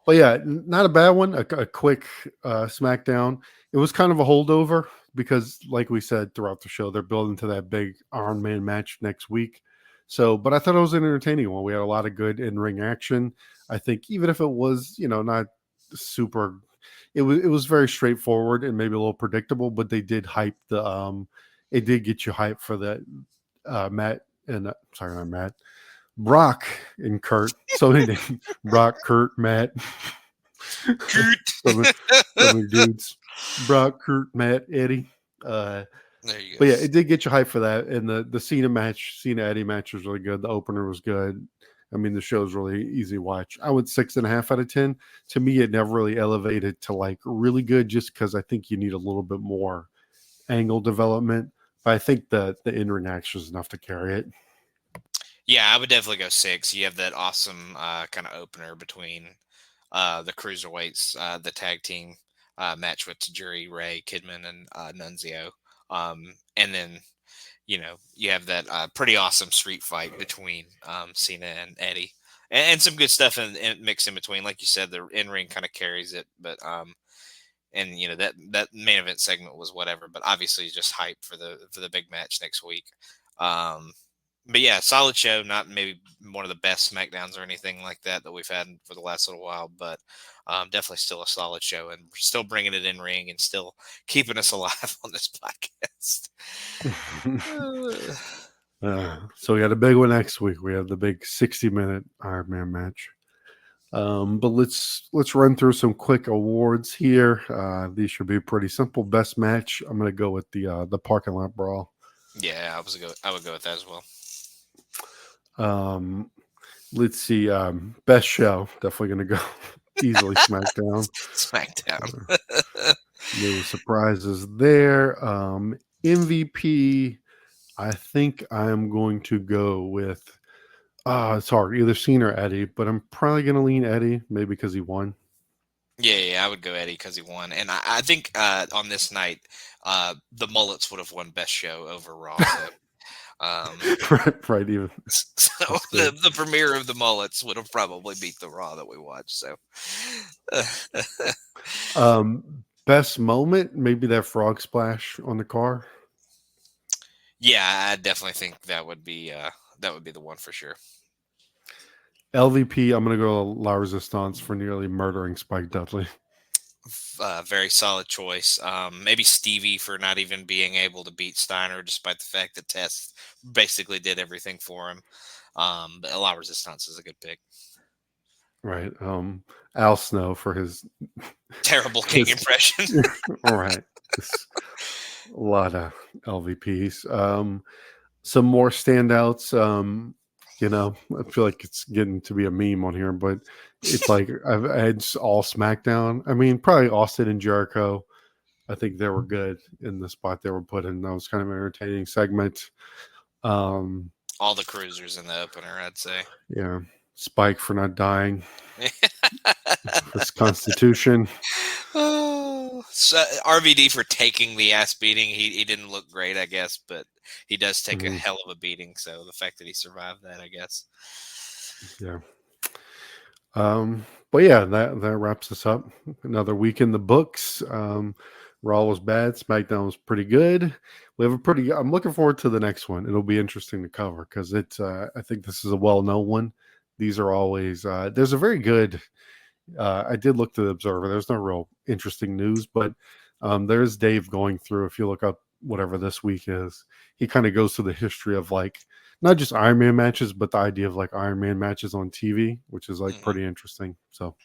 [SPEAKER 3] But yeah, not a bad one. A quick SmackDown. It was kind of a holdover because, like we said throughout the show, they're building to that big Iron Man match next week. So, but I thought it was an entertaining one. We had a lot of good in-ring action. I think even if it was, not super, it was very straightforward and maybe a little predictable, but they did hype it did get you hyped for that Brock and Kurt. So they did Brock, Kurt, Matt.
[SPEAKER 4] Kurt.
[SPEAKER 3] some dudes. Brock, Kurt, Matt, Eddie.
[SPEAKER 4] There you go.
[SPEAKER 3] But yeah, it did get you hyped for that. And the Cena Eddie match was really good. The opener was good. I mean, the show's really easy to watch. I would 6.5 out of 10. To me, it never really elevated to like really good, just because I think you need a little bit more angle development. But I think the in-ring action is enough to carry it.
[SPEAKER 4] Yeah, I would definitely go 6. You have that awesome kind of opener between the cruiserweights, the tag team match with Tajiri, Ray, Kidman, and Nunzio. And then, you have that pretty awesome street fight between Cena and Eddie, and some good stuff in mixed in between. Like you said, the in-ring kind of carries it, but and that main event segment was whatever, but obviously just hype for the big match next week. But yeah, solid show. Not maybe one of the best SmackDowns or anything like that we've had for the last little while, but definitely still a solid show, and still bringing it in ring and still keeping us alive on this podcast.
[SPEAKER 3] So we got a big one next week. We have the big 60-minute Iron Man match. But let's run through some quick awards here. These should be pretty simple. Best match, I'm going to go with the parking lot brawl.
[SPEAKER 4] Yeah, I would go with that as well.
[SPEAKER 3] Let's see. Best show, definitely going to go easily SmackDown. No surprises there. MVP, I think I'm going to go with it's hard, either Cena or Eddie, but I'm probably going to lean Eddie, maybe because he won.
[SPEAKER 4] Yeah, I would go Eddie because he won. And I think on this night, the Mullets would have won Best Show over Raw. So,
[SPEAKER 3] right, even.
[SPEAKER 4] So the premiere of the Mullets would have probably beat the Raw that we watched. So,
[SPEAKER 3] best moment, maybe that frog splash on the car.
[SPEAKER 4] Yeah, I definitely think that would be the one for sure.
[SPEAKER 3] LVP, I'm going to go La Resistance for nearly murdering Spike Dudley.
[SPEAKER 4] Very solid choice. Maybe Stevie for not even being able to beat Steiner, despite the fact that Test basically did everything for him. But La Resistance is a good pick.
[SPEAKER 3] Right. Al Snow for his
[SPEAKER 4] terrible King impression.
[SPEAKER 3] All right. A lot of LVPs. Some more standouts. I feel like it's getting to be a meme on here, but it's like I've had all SmackDown. I mean, probably Austin and Jericho. I think they were good in the spot they were put in. That was kind of an entertaining segment.
[SPEAKER 4] All the cruisers in the opener, I'd say.
[SPEAKER 3] Yeah. Spike for not dying. His constitution.
[SPEAKER 4] Oh, so RVD for taking the ass beating. He didn't look great, I guess, but he does take a hell of a beating. So the fact that he survived that, I guess.
[SPEAKER 3] Yeah. But yeah, that wraps us up. Another week in the books. Raw was bad. SmackDown was pretty good. We have I'm looking forward to the next one. It'll be interesting to cover because it's, I think this is a well-known one. These are always, there's a very good, I did look to the Observer. There's no real interesting news, but there's Dave going through, if you look up whatever this week is, he kind of goes through the history of like, not just Iron Man matches, but the idea of like Iron Man matches on TV, which is like pretty interesting. So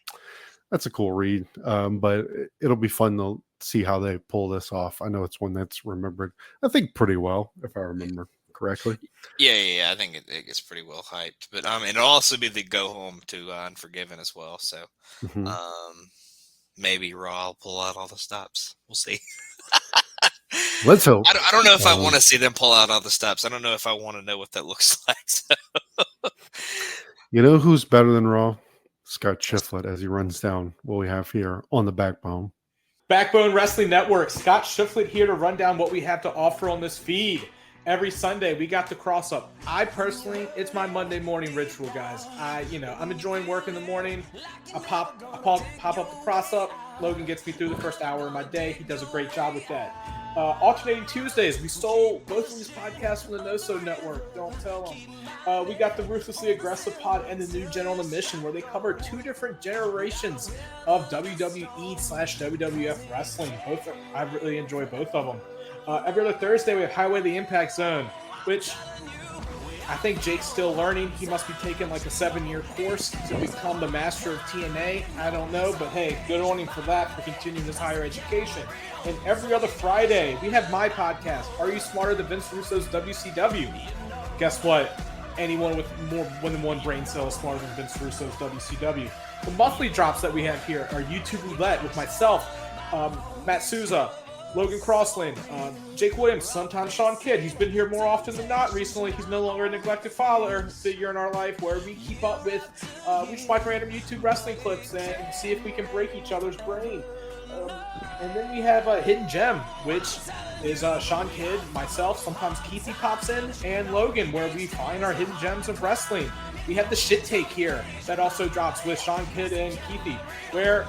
[SPEAKER 3] that's a cool read. But it'll be fun to see how they pull this off. I know it's one that's remembered, I think, pretty well, if I remember correctly.
[SPEAKER 4] Yeah. I think it gets pretty well hyped. But it'll also be the go home to Unforgiven as well. So maybe Raw will pull out all the stops. We'll see.
[SPEAKER 3] Let's hope.
[SPEAKER 4] I don't know if I want to see them pull out all the stops. I don't know if I want to know what that looks like. So.
[SPEAKER 3] You know who's better than Raw? Scott Shiflett, as he runs down what we have here on the Backbone.
[SPEAKER 5] Backbone Wrestling Network. Scott Shiflett here to run down what we have to offer on this feed. Every Sunday, we got the cross up. I personally, it's my Monday morning ritual, guys. I'm enjoying work in the morning. I pop up the cross up. Logan gets me through the first hour of my day. He does a great job with that. Alternating Tuesdays, we stole both of these podcasts from the No-So Network. Don't tell them. We got the Ruthlessly Aggressive Pod and the New Gen on the Mission, where they cover two different generations of WWE/WWF wrestling. I really enjoy both of them. Every other Thursday, we have Highway to the Impact Zone, which I think Jake's still learning. He must be taking like a 7-year course to become the master of TNA. I don't know, but hey, good on him for that, for continuing his higher education. And every other Friday, we have my podcast, Are You Smarter Than Vince Russo's WCW? Guess what? Anyone with more than one brain cell is smarter than Vince Russo's WCW. The monthly drops that we have here are YouTube Roulette with myself, Matt Souza, Logan Crossland, Jake Williams, sometimes Sean Kidd. He's been here more often than not recently. He's no longer a neglected father figure in our life, where we keep up with, we just watch random YouTube wrestling clips and see if we can break each other's brain. And then we have a Hidden Gem, which is Sean Kidd, myself, sometimes Keithy pops in, and Logan, where we find our hidden gems of wrestling. We have the Shit Take here that also drops with Sean Kidd and Keithy, where,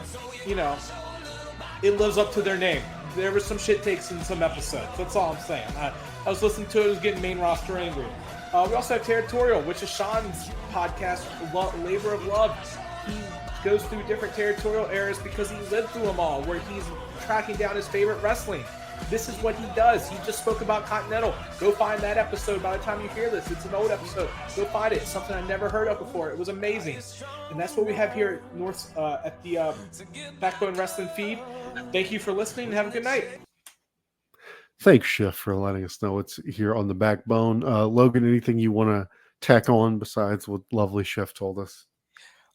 [SPEAKER 5] it lives up to their name. There was some shit takes in some episodes. That's all I'm saying. I was listening to it. It was getting main roster angry. We also have Territorial, which is Sean's podcast, Labor of Love. He goes through different territorial eras because he lived through them all, where he's tracking down his favorite wrestling. This is what he does. He just spoke about Continental. Go find that episode by the time you hear this. It's an old episode. Go find it. It's something I never heard of before. It was amazing. And that's what we have here at the Backbone Wrestling feed. Thank you for listening and have a good night.
[SPEAKER 3] Thanks, Schiff, for letting us know it's here on the Backbone. Logan, anything you want to tack on besides what lovely Schiff told us?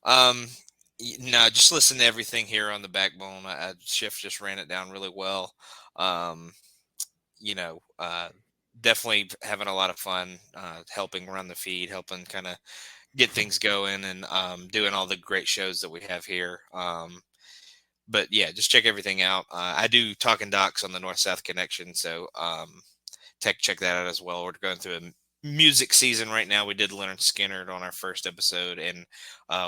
[SPEAKER 4] No, just listen to everything here on the Backbone. Schiff just ran it down really well. Definitely having a lot of fun, helping run the feed, helping kind of get things going, and doing all the great shows that we have here. But yeah, just check everything out. I do Talking Docs on the North-South Connection, so check that out as well. We're going through a music season right now. We did Leonard Skinner on our first episode, and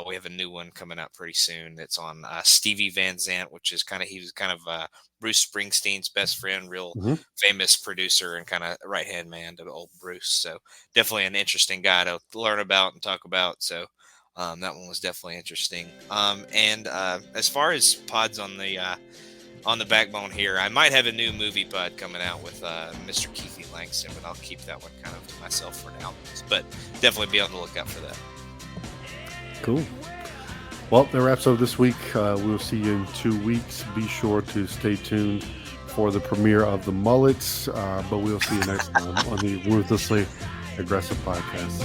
[SPEAKER 4] we have a new one coming out pretty soon. It's on Stevie Van Zandt, which is he was kind of Bruce Springsteen's best friend, real famous producer and kind of right-hand man to old Bruce. So definitely an interesting guy to learn about and talk about. So that one was definitely interesting. And as far as pods on the Backbone here, I might have a new movie pod coming out with Mr. Keithy Langston, but I'll keep that one kind of to myself for now. But definitely be on the lookout for that.
[SPEAKER 3] Cool. Well, that wraps up this week. We'll see you in 2 weeks. Be sure to stay tuned for the premiere of The Mullets, but we'll see you next time on the Ruthlessly Aggressive Podcast.